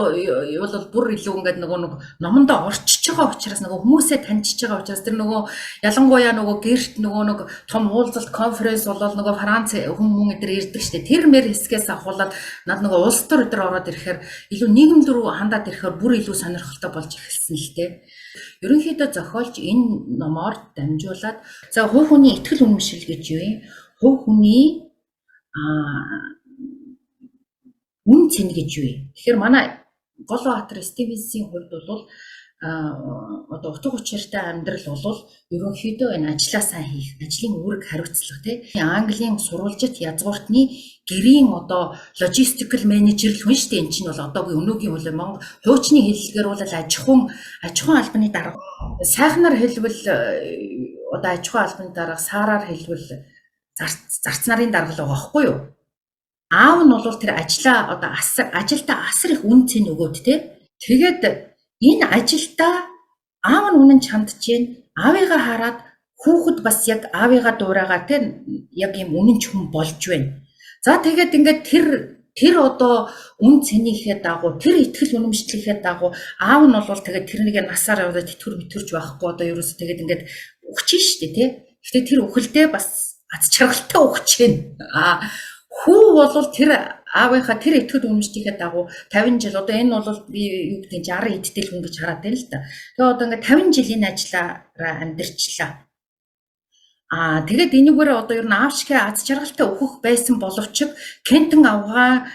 A: бол бүр илүү ингээд нөгөө нэг номондоо орчиж байгаа учраас нөгөө хүмүүсээ таньжиж байгаа учраас тэр нөгөө ялангуяа нөгөө гэрт нөгөө нэг том уулзалт конференс болол нөгөө Франц хүмүүс эдэр ирдэг штэ. Тэр мэр хэсгээс ахуулаад над нөгөө улс төр өдр ороод ирэхээр илүү нийгэм рүү хандаад ирэхээр бүр илүү сонирхолтой болж эхэлсэн л дээ. Ерөнхийдөө зохиолч энэ номоор дамжуулаад за хувь хүний итгэл үнэмшил гэж юу юм? Хувь хүний үн цэн гэж юу юм? Тэгэхээр манай Голбаатар Стивенсийн хувьд бол одоо утга учиртай амьдрал бол ерөнхийдөө энэ ажлаа сайн хийх, ажлын үүрэг хариуцлага тийм Английн сурвалжит язгууртны гэрийн одоо логистикл менежер л хүн шүү дээ. Энд чинь бол одоогийн өнөөгийн үйл Монгол хуучны хэллэгээр бол аж ахуйн албаны дарга сайхнаар хэлбэл одоо аж ахуйн албаны дарга саараар хэлбэл зарц нарын дарга л байгаа байхгүй юу? Аав нь бол тэр ажлаа одоо ажилдаа асар их үн цэн өгөөд тэгээд энэ ажилдаа аав нь үнэн чандж гин аавыгаа хараад хүүхэд бас яг аавыгаа дуурайгаа яг юм үнэн ч хүн болж байна. За тэгээд ингээд тэр одоо үн цэнийхээ дагуу тэр итгэл үнэмшлийнхээ дагуу аав нь бол тэгээд тэрнийг насаар яваад тэтгэр мэтэрч байхгүй одоо ерөөсө тэгээд ингээд өгч штэ Гэхдээ тэр үхэлдээ бас аз жаргалтай өгч байна. Хүү бол тэр аавынхаа тэр итгэл үнэмшлийнхээ дагуу 50 жил одоо энэ бол би юу гэдэг 60 эдтэл хүн гэж хараад байна л да. Тэгээ одоо ингээд 50 жил энэ ажиллаараа амьдарчлаа. Тэгээд энэгээр одоо ер нь аавчгээ аз жаргалтай өөхөх байсан боловч Кентэн авгаа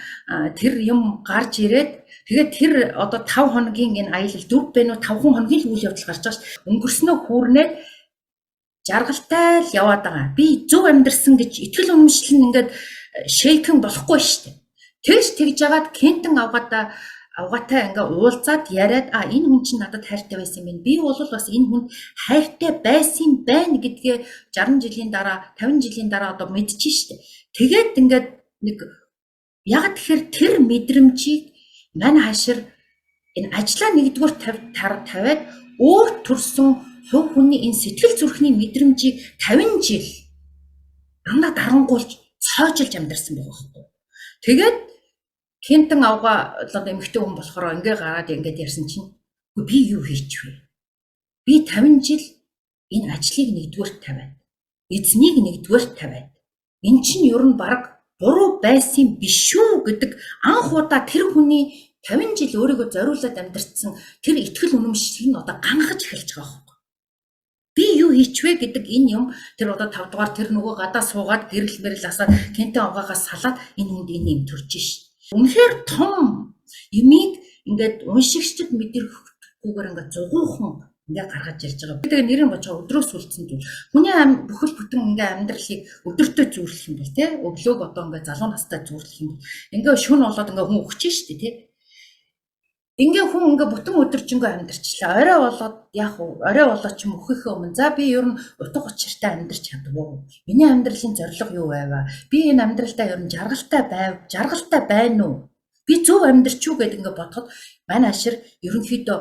A: тэр юм гарч ирээд тэгээд тэр одоо 5 хоногийн энэ аялал 4 бэ нүү 5 хоногийн үйл явдал гарч байгаа шүү. Өнгөрснөө хүүрнээд жаргалтай л яваад байгаа. Би зөв амьдэрсэн гэж итгэл үнэмшил нь ингээд шейкэн болохгүй шүү дээ. Тэгж жагаад Кентэн авгаатай ингээ уулзаад яриад энэ хүн чинь надад хайртай байсан юм байна. Би бол бас энэ хүнд хайртай байсан байна гэдгээ 60 жилийн дараа 50 жилийн дараа одоо мэдчихэж штэ. Тэгээд ингээд нэг яг тэгэхээр тэр мэдрэмжийг мань хашир энэ ажлаа нэгдүгээр тавиад өөр төрсөн хувь хүний энэ сэтгэл зүрхний мэдрэмжийг 50 жил дандаа дарангуулж цоожilж амьдарсан байгаа байхгүй. Тэгээд Кентэн авгаа одоо эмэгтэй хүн болохоор ингээ гараад ингээд ярьсан чинь би юу хийч вэ? Би 50 жил энэ ажлыг нэгдүгээр тавиад эзнийг нэгдүгээр тавиад эн чинь ер нь баг буруу байсан биш үү гэдэг анх удаа тэр хүний 50 жил өөрийгөө зориулаад амьдарсан тэр итгэл үнэмшлийг нь одоо гангаж эхэлж байгаа байхгүй. Би юу хийч вэ гэдэг энэ юм тэр одоо 5 дугаар тэр нөгөө гадаа суугаад гэрэл мэрэл асаад Кентэн авгаагаас салаад энэ хүнд энэ юм төрж шээ. Үнэхээр том юмыг ингээд уншигчдад мэдэрхгүйгээр ингээд зугуухан ингээд гаргаж ирж байгаа. Би тэгээ нэрийн бочоо өдрөөс үлдсэн зүйл. Хүний бүхэл бүтэн ингээд амьдралыг өдөртөө зүүрлэх юм бол тий өглөөг одоо ингээд залуу настай зүүрлэх юм бол ингээд шөнө болоод ингээд хүн өгч штэ тий. Ингээ хүн ингээ бүтэн өдөржингөө амьдарчлаа. Орой болоод яг орой болоо ч юм өөхөхөө өмнө за би ер нь утга учиртай амьдарч чадваа. Миний амьдралын зорилго юу байваа? Би энэ амьдралдаа ер нь жаргалтай байна уу? Би зөв амьдарч юу гэдэг ингээ бодоход манай ашир ерөнхийдөө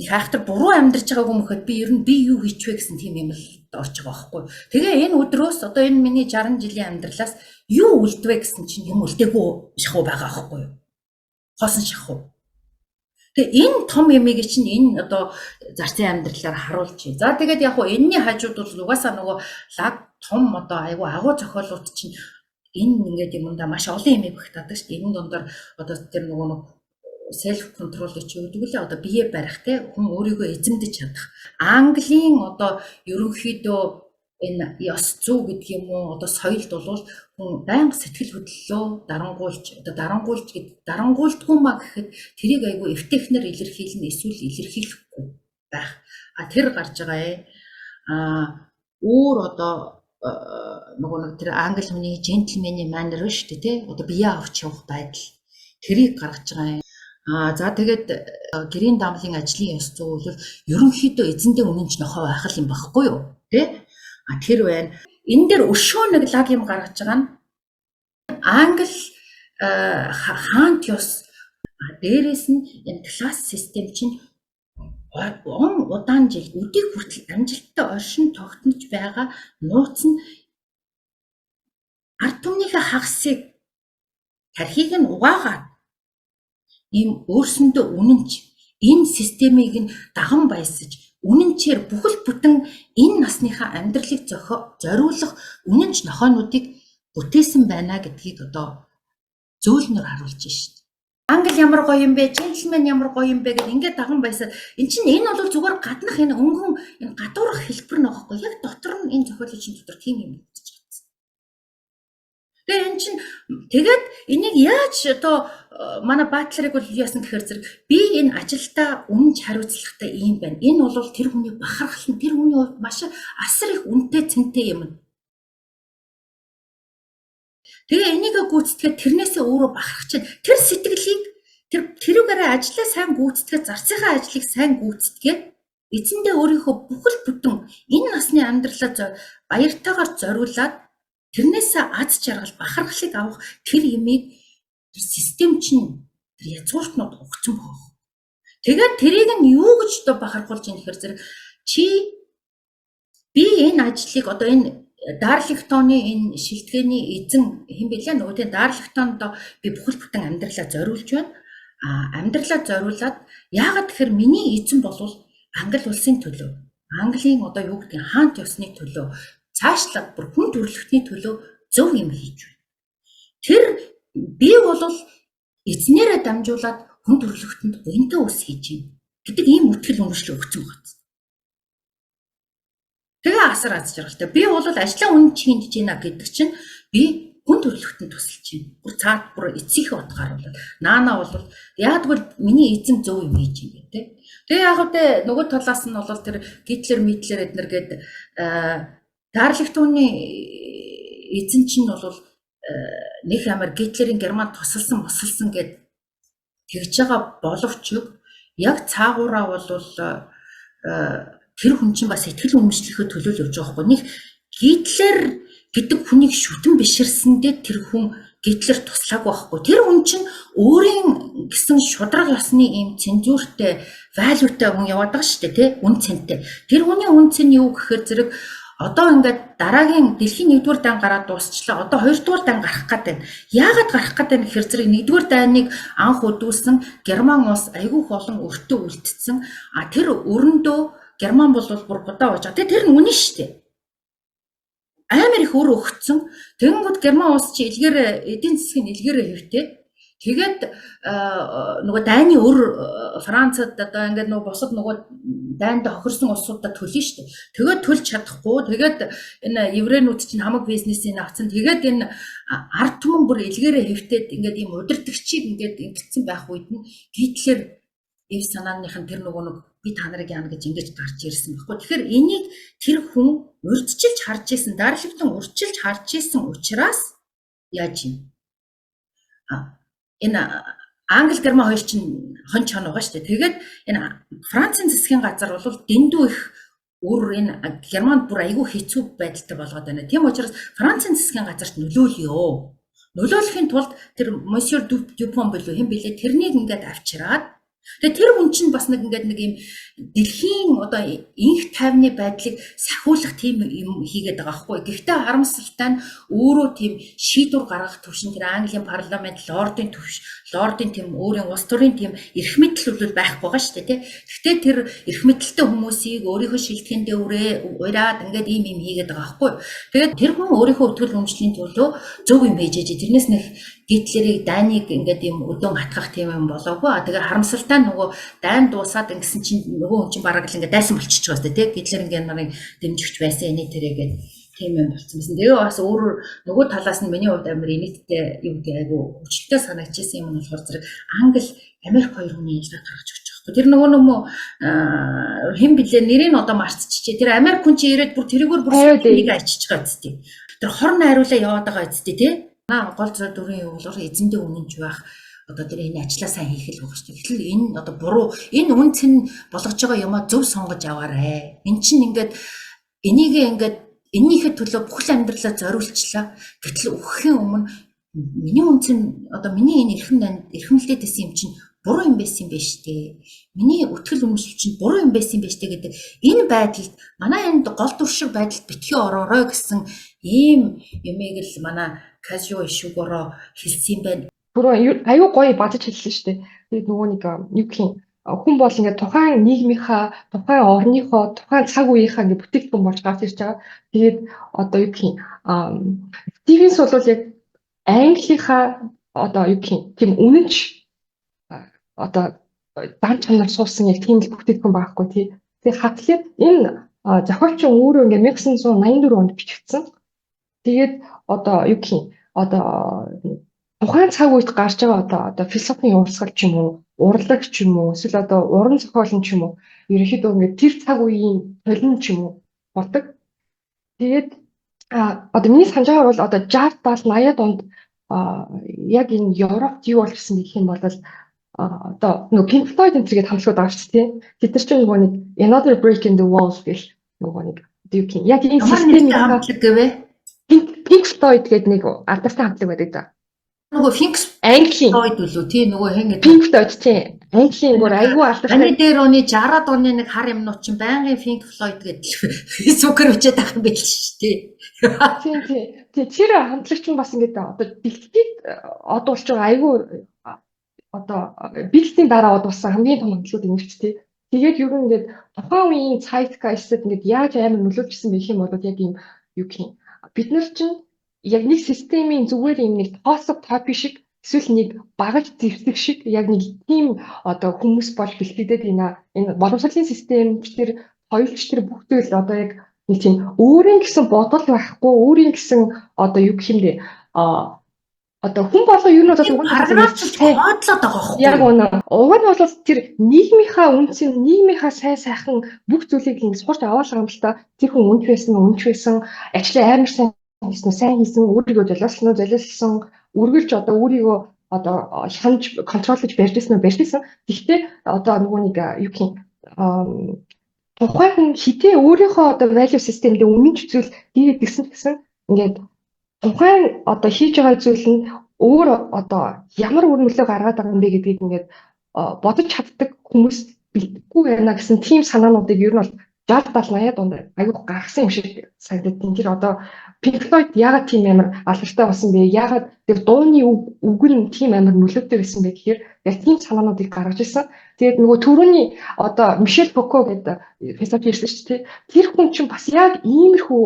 A: их хайхтар буруу амьдарч байгаагүй мөхөд би ер нь би юу хийчихвэ гэсэн тийм юм л орж байгаа байхгүй. Тэгээ энэ өдрөөс одоо энэ миний 60 жилийн амьдралаас юу үлдвэ гэсэн чинь юм үлдээгүй шахуу байгаа байхгүй юу? Хосон шахуу. Тэгээ энэ том ямиг чинь энэ одоо зарцын амьдралаар харуулж. За тэгээд яг хуу энэний хажууд бол угаасаа нөгөө лаг том одоо айгу агуу зохиолууд чинь энэ ингээд юмдаа маш олон ямиг багтаадаг шүү дээ. Энэ дондор одоо тэр нөгөө селф контрол гэж юу гэдэг лээ одоо бие барих те хүн өөрийгөө эзэмдэж чадах. Английн одоо ерөнхийдөө энэ ёс зүй гэдэг юм уу одоо соёлд бол хүн байнга сэтгэл хөдлөлөө дарангуулдгүй маа гэхэд тэрийг айгүй эвтэхнэр илэрхийлнэ эсвэл илэрхийлэхгүй байх. Тэр гарч байгаа өөр одоо нөгөө нэг тэр англи хүний джентльменийн манер шүү дээ тий одоо бие авч явах байдал тэрийг гаргаж байгаа юм. За тэгээд гэрийн даамлын ажлын ёс зүй бол ерөнхийдөө эзэндээ үнэнч нохоо байх юм багхгүй юу тий тэр байна. Энэ дээр өшөө нэг лаг юм гаргаж байгаа нь англи хаант ёс дээрээс нь энэ класс систем чинь удаан жил өдийг хүртэл амжилттай оршин тогтнож байгаа нууц нь ард түмнийхээ хагасыг тархийг нь угаагаад ийм өөрсөндөө үнэнч энэ системийг нь даган баясаж үнэнчээр бүхэл бүтэн энэ насныхаа амьдралыг зориулах үнэнч нохойнуудыг бүтээсэн байна гэдгийг одоо зөөлнөр харуулж шít. Англи ямар гоё юм бэ, джентльмен ямар гоё юм бэ гэдэг ингээд даган байсаад эн чинь энэ бол зүгээр гаднах энэ өнгөн энэ гадуурх хэлбэр нөхгүй яг дотор нь энэ зохиолын дотор тийм юм гэж байна. Тэгээ эн чинь тэгээд энийг яаж одоо манай батлерыг бол яасан гэхээр зэрэг би энэ ажилдаа үнэнч хариуцлагатай юм байна. Энэ бол тэр хүний бахархал нь тэр хүний хувьд маш асар их үнэтэй цэнтэй юм. Тэгээ энийг гүйцэтгээд тэрнээсээ өөрөө бахархаж чинь тэр сэтгэлийг тэрүүгээрээ ажиллаа сайн гүйцэтгээд зарцынхаа ажлыг сайн гүйцэтгээд эзэндээ өөрийнхөө бүхэл бүтэн энэ насны амьдралаа баяртайгаар зориулаад тэрнээсээ аз жаргал бахархлыг авах тэр имийг тэр систем чинь тэр язгууртнууд өгсөн байх. Тэгээд тэрийг нь юу гэж одоо бахархуулж ийм гэхээр зэрэг чи би энэ ажлыг одоо энэ Дарлингтоны энэ шилтгэний эзэн хэн бэлээ нөгөө тийм Дарлингтонд би бүхэл бүтэн амьдралаа зориулж байна. Амьдралаа зориулаад яагаад тэгэхээр миний эзэн болвол Англи улсын төлөө, Английн одоо юу гэдгийг хаант ёсны төлөө, цаашлаад бүр хүн төрөлхтний төлөө зөв юм хийж байна. Тэр би болвол эзнэрээ дамжуулаад хүн төрөлхтөнд буянтай ус хийж байна гэдэг ийм үтгэл үнэмшлэг өгсөн байна. Тэгээ асар аз жаргалтай. Би бол ажлаа үнэн чинж гинэ гэдэг чинь би хүн төрөлхтөнд тусалж байна. Бүр цаад бүр эцсийнхээ утгаар бол наана бол яадгүй миний эзэн зөв юм хийж юм бэ тэ. Тэгээ яг үдэ нөгөө талаас нь бол тэр Гитлер эднэр гээд Дарлингтоны эзэн чинь бол нэг амар Гитлерийн Германд тусалсан гэд тэгж байгаа боловч яг цаагаараа бол тэр хүн чинь бас сэтгэл үнэмшлэхөд төлөөлж явж байгаа байхгүй. Нэг Гитлер гэдэг хүнийг шүтэн биширсэндээ тэр хүн Гитлер туслаагүй байхгүй. Тэр хүн чинь өөрийн гэсэн шудраг ёсны ийм цензуртэй, валютай хүн яваад байгаа шүү дээ, тий? Үн цэнтэй. Тэр хүний үн цэн юу гэхээр зэрэг одоо ингээд дараагийн дэлхийн 1-р дан гараад дуусчлаа. Одоо 2-р дан гарах гэдэг. Яагаад гарах гэдэг нь гэхээр зэрэг 1-р дайныг анх өдүүлсэн Герман улс айгүй олон өртөө үлдсэн. Тэр өрөндөө Герман бол бүр будаа болж байгаа. Тэр нь үнэн шүү дээ. Амар их өр өгцөн. Тэгэнгүүт Герман улс чи эдийн засгийн илгээрээ хэвтээ. Тэгээд нөгөө дайны өр Францад одоо ингээд нөгөө бусад нөгөө дайнд хохирсон улсуудад төлнө шүү дээ. Тэгээд төлж чадахгүй. Тэгээд энэ еврейнүүд чинь хамаг бизнесийг авцсан. Тэгээд энэ ард түмэн бүр илгээрээ хэвтээд ингээд ийм удирдагчийг ингээд ингэсэн байх үед нь Гитлер эв санааныхан тэр нөгөө би та нарыг яана гэж ингэж гарч ирсэн баггүй. Тэгэхээр энийг тэр хүн урьдчилж харж исэн, Дарлингтон урьдчилж харж исэн учраас яаж юм? Энэ Англи Герман хоёр чинь хон чон байгаа шүү дээ. Тэгээд энэ Францын засгийн газар бол дэндүү их энэ Германд бүр айгүй хэцүү байдалтай болгоод байна. Тийм учраас Францын засгийн газарт нөлөөлөё. Нөлөөлөхийн тулд тэр Monsieur Dupont билүү хэн билээ тэрнийг ингээд авчираад тэгээ тэр хүн чинь бас нэг ингээд нэг юм дэлхийн одоо инх тайвны байдлыг сахиулах тийм юм хийгээд байгаа байхгүй. Гэхдээ харамсалтай нь өөрөө тийм шийдвэр гаргах төвшин тэр Английн парламент лордын тийм өөрийн улс төрийн тийм эрх мэдэл бол байхгүй байгаа шүү дээ тий. Гэхдээ тэр эрх мэдэлтэй хүмүүсийг өөрийнхөө шилтгэндээ ураад ингээд ийм юм хийгээд байгаа байхгүй. Тэгээд тэр хүн өөрийнхөө өтгөл өмчлийн төлөө зөв юм хийж ээж тэрнээс нэг Гитлерийг дайныг ингээд юм өдөөн хатгах тийм юм болоогүй. Тэгээ харамсалтай нөгөө дайн дуусаад ингэсэн чинь нөгөө хүн чинь бараг л ингээд дайсан болчихж байгаа сте тий. Гитлерийн генералын дэмжигч байсан эний тэрэгээд тийм юм болсон байсан. Тэгээ бас өөр нөгөө талаас нь миний хувьд амар инээдтэй юм гээ айгу хүчтэй санагдчихсан юм нь болохоор зэрэг Англи Америк хоёр хүний ялгаа гаргаж өгч байгаа. Тэр нөгөө хэн блэ нэрийг одоо марцчихжээ. Тэр Америк хүн чи ирээд бүр тэрийгээр бүр нэг ачиж байгаа үстэй. Тэр хорн хариулаа яваад байгаа үстэй тий. Гол зүй дөрвийн юу болохоор эзэндээ үнэнч байх одоо тэр энэ ажлаа сайн хийх л байгаа шүү дээ. Тэгэхээр энэ одоо буруу энэ үн цэн болгож байгаа юмаа зөв сонгож аваарэ. Эн чинь ингээд энийгээ ингээд энийхээ төлөө бүхэл амьдралаа зориулчлаа. Гэтэл өгөхийн өмнө миний үнц нь одоо миний энэ эрхэмлээд байсан юм чинь буруу юм байсан юм байна шүү дээ. Миний үтгэл үнэмшил чинь буруу юм байсан юм байна шүү дээ гэдэг энэ байдалд манай энд гол дүр шиг байдалд битгий ороорой гэсэн ийм юмыг л манай Casio ишүүгөөрөө хэлсэн юм байна.
B: Бүр аюу гоё бадаж хэлсэн шүү дээ. Тэгээд нөгөө нэг юу гэх юм хүн бол ингээд тухайн нийгмийнхаа, тухайн орныхоо, тухайн цаг үеийнхаа ингээд бүтээгдэхүүн болж гарч ирж байгаа. Тэгээд одоо юу гэх юм Стивенс бол яг Английнхаа одоо юу гэх юм тийм үнэнч одоо дан чанар суусан яг тийм л бүтээгдэхүүн байхгүй тий. Тэгээд хатлаад энэ зохиолч өөрөө ингээд 1984 онд бичигдсэн. Тэгээд одоо юу гэх юм одоо тухайн цаг үед гарч байгаа одоо философийн урсгал ч юм уу, урлаг ч юм уу, эсвэл одоо уран зохиол ч юм уу, ерөнхийдөө ингээд тэр цаг үеийн толин ч юм уу болдог. Тэгээд одоо миний санаж байгаа бол одоо 60 70 80-аад онд яг энэ Европт юу бол гэсэн гэх юм бол одоо нөгөө Pink Floyd энэ зэрэг хамтлагууд байгаа шүү дээ. Тэд нар чинь нөгөө нэг Another Break in the Wall гэх нөгөө нэг яг энэ системийн хамтлаг гэвэ. Pink Floyd гэдэг нэг алдартай хамтлаг байдаг да.
A: Нөгөө Pink Floyd үлээ тий нөгөө хэнгээ
B: Pink Floyd тий Английн бүр айгүй алдартай.
A: Аны дээр оны 60-аад оны нэг хар юмнууд чинь байнгын Pink Floyd гэдэг Facebook-ээр бичээд авах юм байл шүү дээ.
B: Тий тэр хамтлагч нь бас ингээд одоо дэлхийд одуулж байгаа айгүй одоо биелтийн дараа одуулсан хамгийн том хамтлагууд юм шүү дээ. Тэгээд ер нь ингээд тухайн үеийн zeitgeist-д ингээд яаж амар нөлөөлжсэн байх юм бол яг юм юу гэх юм бид нар чинь яг нэг системийн зүгээр юм нэг тооцоо топи шиг эсвэл нэг багаж зэвсэг шиг яг нэг тийм одоо хүмүүс бол бэлтгэдэг энэ боловсролын систем тэр хоёулч тэр бүгдээ л одоо яг нэг тийм өөрийн гэсэн бодол байхгүй өөрийн гэсэн одоо юу гэх юм бэ одоо хүн болго юу нь одоо
A: харгалзалж бодлоод байгаа байхгүй
B: яг үнэ уг нь бол тэр нийгмийнхаа үнцэн нийгмийнхаа сайн сайхан бүх зүйлийг ингэ сурч аваалгаа юм л та тэр хүн үнч байсан ажлаа амар сайн хийсэн өөрийгөө золиослсон үргэлж одоо өөрийгөө одоо хянж контролж барьжсэн. Гэхдээ одоо нөгөө нэг юу гэх юм тухайн хүн хитээ өөрийнхөө одоо value system-д үнэнч зүйл хийгээд гисэн гэсэн ингээд тухайн одоо хийж байгаа зүйл нь өөр одоо ямар үр нөлөө гаргаад байгаа юм бэ гэдгийг ингээд бодож чаддаг хүмүүс бэлтгэхгүй байна гэсэн тийм санаануудыг ер нь бол 60 70 80-аад онд аягүй гаргасан юм шиг санагдаад тийм тэр одоо Pink Floyd яагаад тийм амар алдартай болсон бэ? Яагаад тэр дууны үг нь тийм амар нөлөөтэй байсан бэ гэхээр яг тийм санаануудыг гаргаж ирсэн. Тэгээд нөгөө түрүүний одоо Мишель Фуко гэдэг философи ирсэн шүү дээ. Тэр хүн чинь бас яг иймэрхүү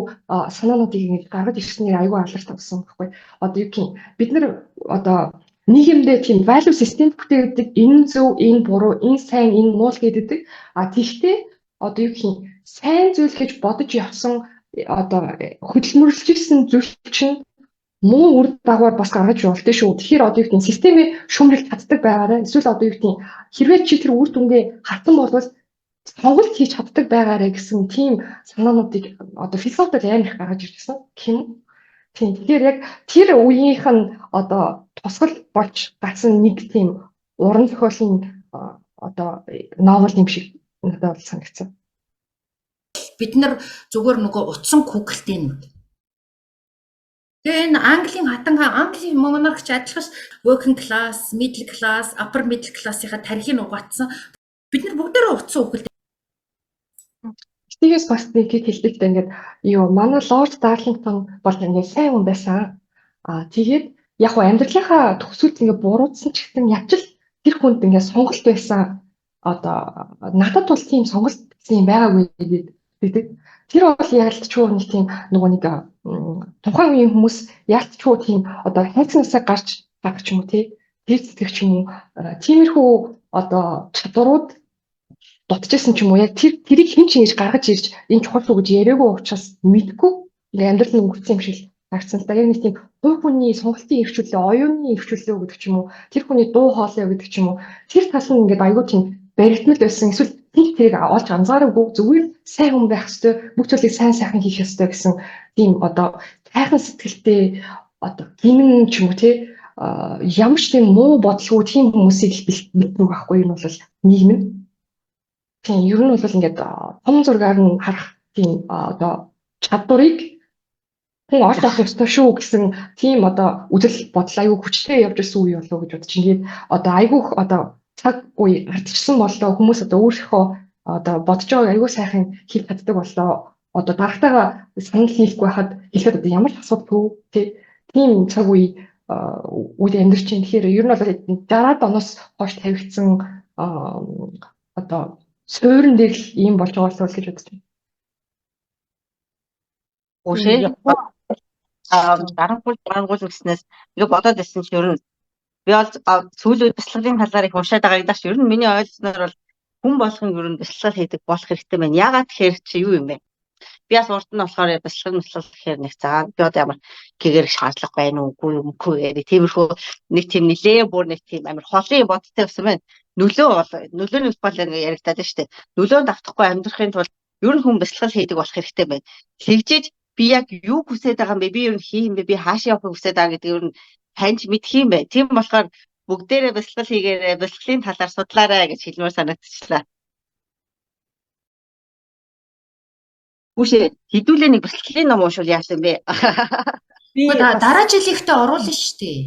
B: санаануудыг ингэж гаргаж ирснээр аягүй алдартай болсон байхгүй. Одоо юу гэх юм бид нар одоо нийгэмдээ тийм value system бүтээдэг энэ зөв, энэ буруу, энэ сайн, энэ муу гэдэг. Тэгвэл одоо юу гэх юм сайн зүйл гэж бодож явсан одоо хөдөлмөрлөжсэн зүйл чинь муу үр дагавар бас гаргаж болтой шүү. Тэгэхээр одоо юу гэх юм системээ шүүмжлэх чаддаг байгаарай. Эсвэл одоо юу гэх юм хэрвээ чи тэр үр дүнгээ хатан болвол сонголт хийж чаддаг байгаарай гэсэн тийм санаануудыг одоо философиод амар их гаргаж ирсэн гэх. Тийм. Тэгэхээр яг тэр үеийнх нь одоо тусгал болж гацсан нэг тийм уран зохиолын одоо новел юм шиг надад санагдсан.
A: Бид нар зүгээр нөгөө утсан Google-тэй нүд. Тэгээ энэ Английн монархч адилхан working class, middle class, upper middle class-ийнхаа тарихыг угаацсан. Бид нар бүгдээрээ утсан Google.
B: Стивенс бас нэг хэлдэг дээ ингээд юу манай Лорд Дарлингтон бол ингээд сайн хүн байсан. Тэгээд яг хөө амьдралынхаа төгсөлд ингээд буруудсан ч гэсэн ячил тэр хүнд ингээд сонголт байсан. Одоо надад бол тийм сонголт гэсэн юм байгаагүй гэдэг. Тэр бол ялтчгүй нэг тийм нөгөө нэг тухайн үеийн хүмүүс ялтчгүй тийм одоо хайцнаасаа гарч байгаа ч юм уу тий тэр зэтгэх ч юм уу тиймэрхүү одоо чадварууд дутчихсан ч юм уу яг тэрийг хэн ч ингэж гаргаж ирж энэ чухал үг гэж яриаггүй учраас мэдгүй ингээ амьдрал нь өнгөрсөн юм шиг харагдсан л да. Яг нэг тийм хувь хүний сонголтын эрхчлөлөө, оюуны эрхчлөлөө гэдэг ч юм уу тэр хүний дуу хоолой гэдэг ч юм уу тэр тал нь ингээ аягүй тийм баригдмал байсан. Эсвэл тэрийг олж анзаараагүй зүгээр сайн хүн байх ёстой, бүх зүйлийг сайн сайхан хийх ёстой гэсэн тийм одоо тайхан сэтгэлтэй одоо гимн ч юм уу тий ямар ч тийм муу бодлого тийм хүмүүсийг бэлтгэдэг байхгүй юм бол нийгэм нь. Тийм ер нь бол ингээд том зургаар нь харах тийм одоо чадварыг хүн олж авах ёстой шүү гэсэн тийм одоо үзэл бодол аягүй хүчтэй явж ирсэн үе болов уу гэж бодож байна. Тэгээд одоо айгүй их одоо цаг үе ардчсан болоо хүмүүс одоо өөрийнхөө одоо бодож байгааг аягүй сайхан хэлж чаддаг болоо. Одоо дарагтайгаа санал нийлэхгүй байхад хэлэхэд одоо ямар ч асуудалгүй тийм цаг үе үед амьдарч байна. Тэгэхээр ер нь бол 60-аад оноос хойш тавигдсан одоо суурин дээр л ийм болж байгаа болов уу гэж бодож байна.
G: Үгүй дарангуул гэснээс ингээ бодоод байсан чи ер нь би бол сүүлийн үед бяцлагын талаар их уншаад байгаа юм даа чи ер нь миний ойлгосноор бол хүн болгон ер нь бяцлал хийдэг болох хэрэгтэй байна. Яагаад тэгэхээр чи юу юм бэ? Би бас урд нь болохоор бяцлал гэхээр нэг заа би одоо ямар гээгэрх шаардлага байна уугүй юм үгүй тиймэрхүү нэг тийм нилээ бүр нэг тийм амар холын бодтой байсан байна. Нөлөөний бол ингээ яригадаад штэ. Нөлөөнд автахгүй амьдрахын тулд ер нь хүн бяцлал хийдэг болох хэрэгтэй байна. Тэгжиж би яг юу хүсэж байгаа юм бэ? Би ер нь хийх юм бэ? Би хаашаа явахыг хүсэж байгаа гэдэг ер нь таньж мэдх юм бэ? Тийм болохоор бүгдээрээ бяцлал хийгээрээ бяцлалын талаар судлаарай гэж хэлмээр санагдчихлаа. Үшээ хэдүүлээ нэг бяцлалын ном уушвал яасан бэ?
H: Би
A: Дараа жилийнхтэй оруулна шүү дээ.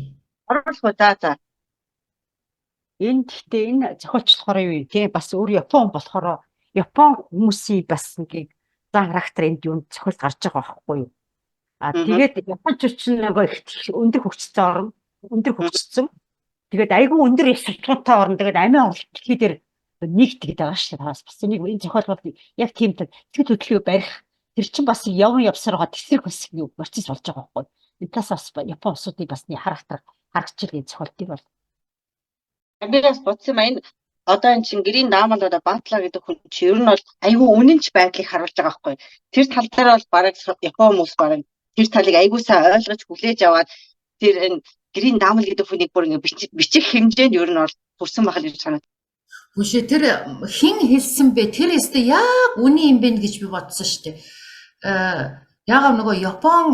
G: Оруулах уу за.
H: гэхдээ энэ зохиолч болохоор юу юм те бас өөр Япон болохоор Япон хүмүүсийн бас нэг зан характер энд юунд зохиол гарч байгаа байхгүй юу? Тэгээд японч ч нөгөө өндөр хөгжсөн. Тэгээд айгүй өндөр их суртахуунтай орно. Тэгээд амиа орлт дэлхийдэр нэгтгэж байгаа шүү дээ. Бас нэг энэ зохиол бол яг тийм сэтгэл хөдлөлөө барих тэр чинь бас явсараа тэсрэх бас нэг процесс болж байгаа байхгүй юу? Энэ тас бас Япон улсуудыг бас нэг характер харагчилгын зохиолтыг бол
G: Би бас бодсон юм энэ одоо энэ чинь гэрийн даамал одоо Батла гэдэг хүн чи ер нь бол айгүй үнэнч байдлыг харуулж байгаа байхгүй. Тэр тал дээр бол бараг Япон хүмүүс бараг тэр талыг айгүй сайн ойлгож хүлээж аваад тэр энэ гэрийн даамал гэдэг хүнийг бүр ингээ бичих хэмжээнд ер нь бол хүрсэн байх гэж санаад.
A: Үшээ тэр хэн хэлсэн бэ? Тэр өстө яг үний юм бэ гэж би бодсон шүү дээ. Яагаад нөгөө Япон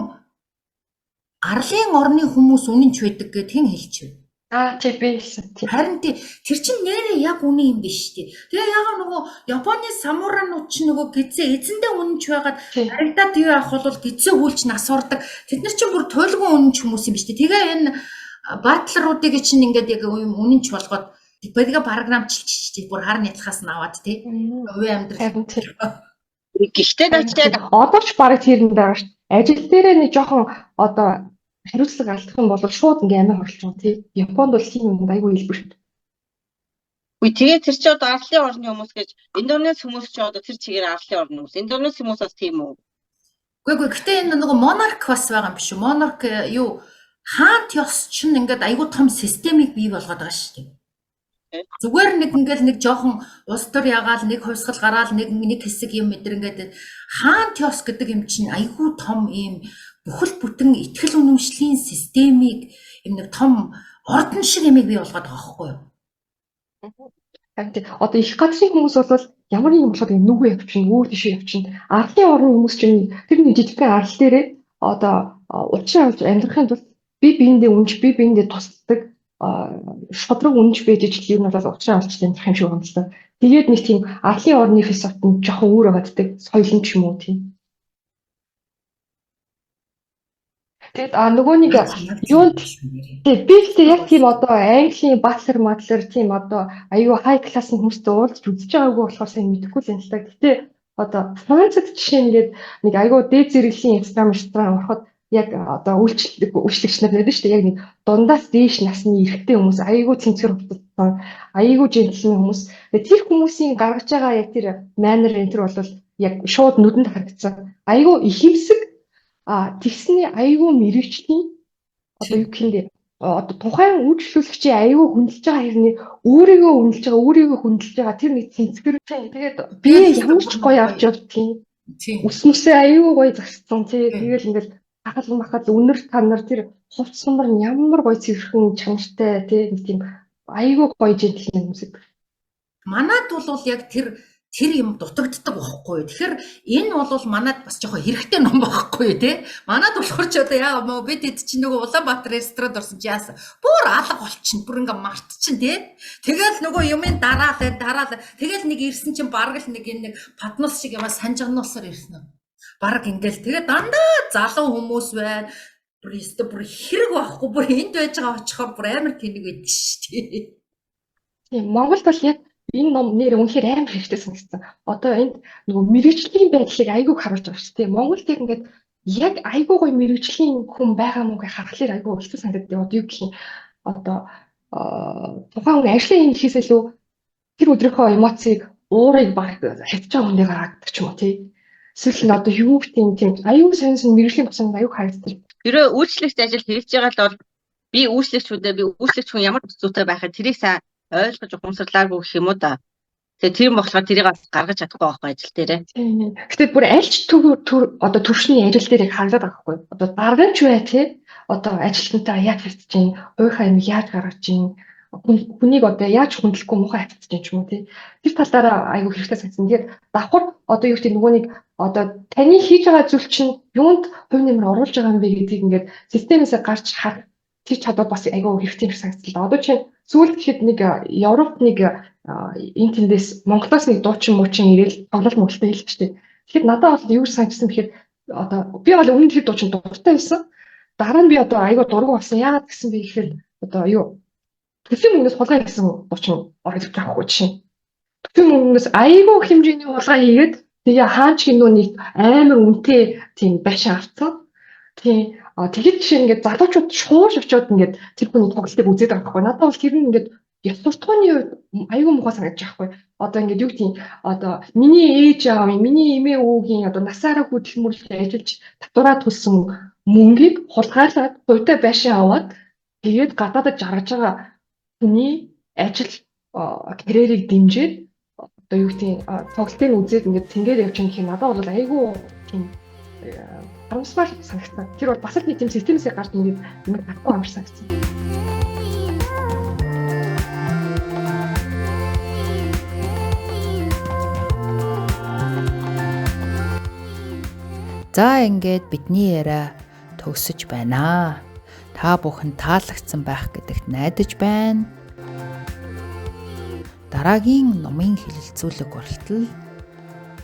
A: арлын орны хүмүүс үнэнч байдаг гэд хэн хэлчихв?
B: Тий би хэлсэн.
A: Харин тэр чинь нэрээ яг үний юм биш тий. Тэгээ яагаад нөгөө Японы самуранууд чинь нөгөө гизээ эзэндээ үнэнч байгаад харагдаад юу яах бол гизээ хүлч нас урдаг. Тэд нар чинь бүр туйлгын үнэнч хүмүүс юм биш тий. Тэгээ энэ батлруудыг чинь ингээд яг үнэнч болгоод тэгээ програмчилчих бүр хар нятлахаас нь аваад тий. Үе амьдрал.
G: Гэхдээ яг
B: Одоо ч бараг тэрэнд байгаа шүү. Ажил дээрээ нэг жоохон одоо хариуцлага алдах юм бол шууд ингээ амиа хорлож байгаа тий. Японд бол тийм юм айгүй хэлбэр шүү.
G: Үгүй тэгээ тэр чи одоо арлын орны хүмүүс гэж Индонез хүмүүс ч одоо тэр чигээр арлын орны хүмүүс. Индонез хүмүүс бас тийм үү?
A: Үгүй гэхдээ энэ нөгөө монарк бас байгаа юм биш үү? Монарк юу хаант ёс чинь ингээд айгүй том системийг бий болгоод байгаа шүү дээ. Зүгээр нэг ингээд нэг жоохон улс төр ягаал нэг хувьсгал гараал нэг хэсэг юм мэдэр ингээд хаант ёс гэдэг юм чинь айгүй том ийм бүхэл бүтэн итгэл үнэмшлийн системийг юм нэг том ордон шиг юмыг бий болгоод байгаа байхгүй юу?
B: Одоо их газрын хүмүүс бол ямар нэг юм болоход нүгөө явчихна, өөр тийшээ явчихна. Арлын орны хүмүүс чинь тэр нэг жижигхэн арал дээрээ одоо учраа авч амьдрахын тулд биендээ үнж, биендээ тусдаг шодрог үнж байж ижил юм бол учраа авч амьдрах юм шиг байна л да. Тэгээд нэг тийм арлын орны философи нь жоохон өөр байгааддаг, соёлын ч юм уу тийм. Тэгээд нөгөө нэг юунд би л яг тийм одоо Английн батлер тийм одоо аюу хай классын хүмүүстэй уулзч үзэж байгаагүй болохоор сайн мэдэхгүй л юм л та. Гэтэ одоо Францад жишээ нэгээд нэг аюу дээд зэрэглэлийн ресторан ороход яг одоо үйлчлэгч нар байдаг шүү дээ. Яг нэг дундаас дээш насны эрэгтэй хүмүүс аюу цэнцгэр хувцассан, аюу жинтлэн хүмүүс. Тэр хүмүүсийн гаргаж байгаа яг тэр манер энэ төр бол яг шууд нүдэнд харагдсан. Аюу ихэмсэг тэгсний аюу мэрэгчлийн одоо юу гэхэлээ одоо тухайн үйлчлүүлэгчийн аюу хүндэлж байгаа хэрний өөрийгөө хүндэлж байгаа тэр нэг цэнцгэр тэгээд би ямар ч гоё авч явдгийн өснөсөө аюу гоё зассан тэгээд ингээл хахал үнэр танар тэр хувц сумар ямар гоё цэвэрхэн чанартай нэг тийм аюу гоё жинтлэн хүмүүс.
A: Манад бол яг тэр юм дутагддаг байхгүй юу. Тэгэхээр энэ бол манад бас жоохон хэрэгтэй ном байхгүй юу те. Манад болохоор ч одоо яа мó бид хэд чинь нөгөө Улаанбаатар ресторанд орсон чи яасан. Бүр алга болчихно. Бүр ингээ мартчихин те. Тэгэл нөгөө юмын дараалал тэгэл нэг ирсэн чинь бараг л нэг энэ паднус шиг яваа санжигнуулсаар ирсэн. Бараг ингээл тэгээ дандаа залуу хүмүүс байна. Бүр хэрэг байхгүй бүр энд байж байгаа очихоор бүр амар тэнэг байдаг шүү дээ.
B: Тийм Монголд бол яг энэ ном нэр үнэхээр амар хэрэгтэй санагдсан. Одоо энд нөгөө мэрэгжлийн байдлыг айгүй харуулж байгаа шүү дээ. Монголд яг ингээд яг айгүй гоё мэрэгжлийн хүн байгаа мó гэх харахаар айгүй хэцүү санагддаг. Одоо юу гэх юм одоо тухайн хүн ажлын хийхээс илүү тэр өдрийнхөө эмоцийг уурыг баг хятж байгаа хүнийг харагддаг ч юм уу тий. Эсвэл одоо юу гэх тийм аюу сонь мэрэгжлийн босонд аюу харагддаг.
G: Ерөө үйлчлэгч ажил хийж байгаа л бол би үйлчлэгч хүн ямар зүйтэй байхад тэрийг сайн ойлгож ухамсарлааргүй гэх юм уу да. Тэгээ тэр юм болохоор тэрийг гаргаж чадахгүй байхгүй ажил дээрээ.
B: Гэхдээ бүр альч одоо төвшний ажил дээр харагдаад байгаа байхгүй. Одоо дарганч бай тий. Одоо ажилтнаа яаж хилцэж чинь, уйхаа юм яаж гаргаж чинь, хүнийг одоо яаж хөндлөхгүй муухай хацж чинь ч юм уу тий. Тэр талаараа айгүй хэрэгтэй санагдсан. Тэгээд давхар одоо юу гэдэг нөгөөнийг одоо таны хийж байгаа зүйл чинь юунд хувь нэмэр оруулж байгаа юм бэ гэдгийг ингээд системээс гарч харах тэр чадвар бас айгүй хэрэгтэй санагдсан. Одоо чинь сүүлд гэхэд нэг Европт нэг энэ тэндээс Монголоос нэг дуучин муучин ирээл тоглол Монголтой хэлчихтэй. Тэгэхээр надад бол юу санагдсан гэхээр одоо би бол өмнө тэр дуучин дуртай байсан. Дараа нь би одоо айгүй дургу болсон. Яагаад гэсэн бэ гэхээр одоо юу төсвийн мөнгнөөс хулгай хийсэн дуучин орж байхгүй чинь. Төсвийн мөнгнөөс айгүй хэмжээний хулгай хийгээд тэгээ хаач гинөө нэг амар үнэтэй тийм байшин авцсан. Тийм тэгэхэд жишээ ингээд залуучууд шууш очиод ингээд тэр хүний тоглолтыг үзээд байгаа байхгүй. Надад бол тэр нь ингээд ёс суртахууны үед аюу муухай санагдаж байгаа байхгүй. Одоо ингээд юу гэдэг одоо миний ээж аав, миний эмээ өвгийн одоо насаараа хөдөлмөрлөж ажиллаж татвараа төлсөн мөнгийг хулгайлаад хувьтай байшин аваад тэгээд гадаадд жаргаж байгаа хүний ажил карьерийг дэмжиж одоо юу гэдэг тоглолтыг үзээд ингээд тэнгээр явж байгаа юм надад бол аюу тийм харамсмаар санагдсан. Тэр бол бас л нэг тийм системээс гарч ингээд юм гарахгүй амар санагдсан.
A: За ингээд бидний яриа төгсөж байна. Та бүхэн таалагдсан байх гэдэгт найдаж байна. Дараагийн номын хэлэлцүүлэг хүртэл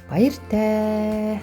A: баяртай.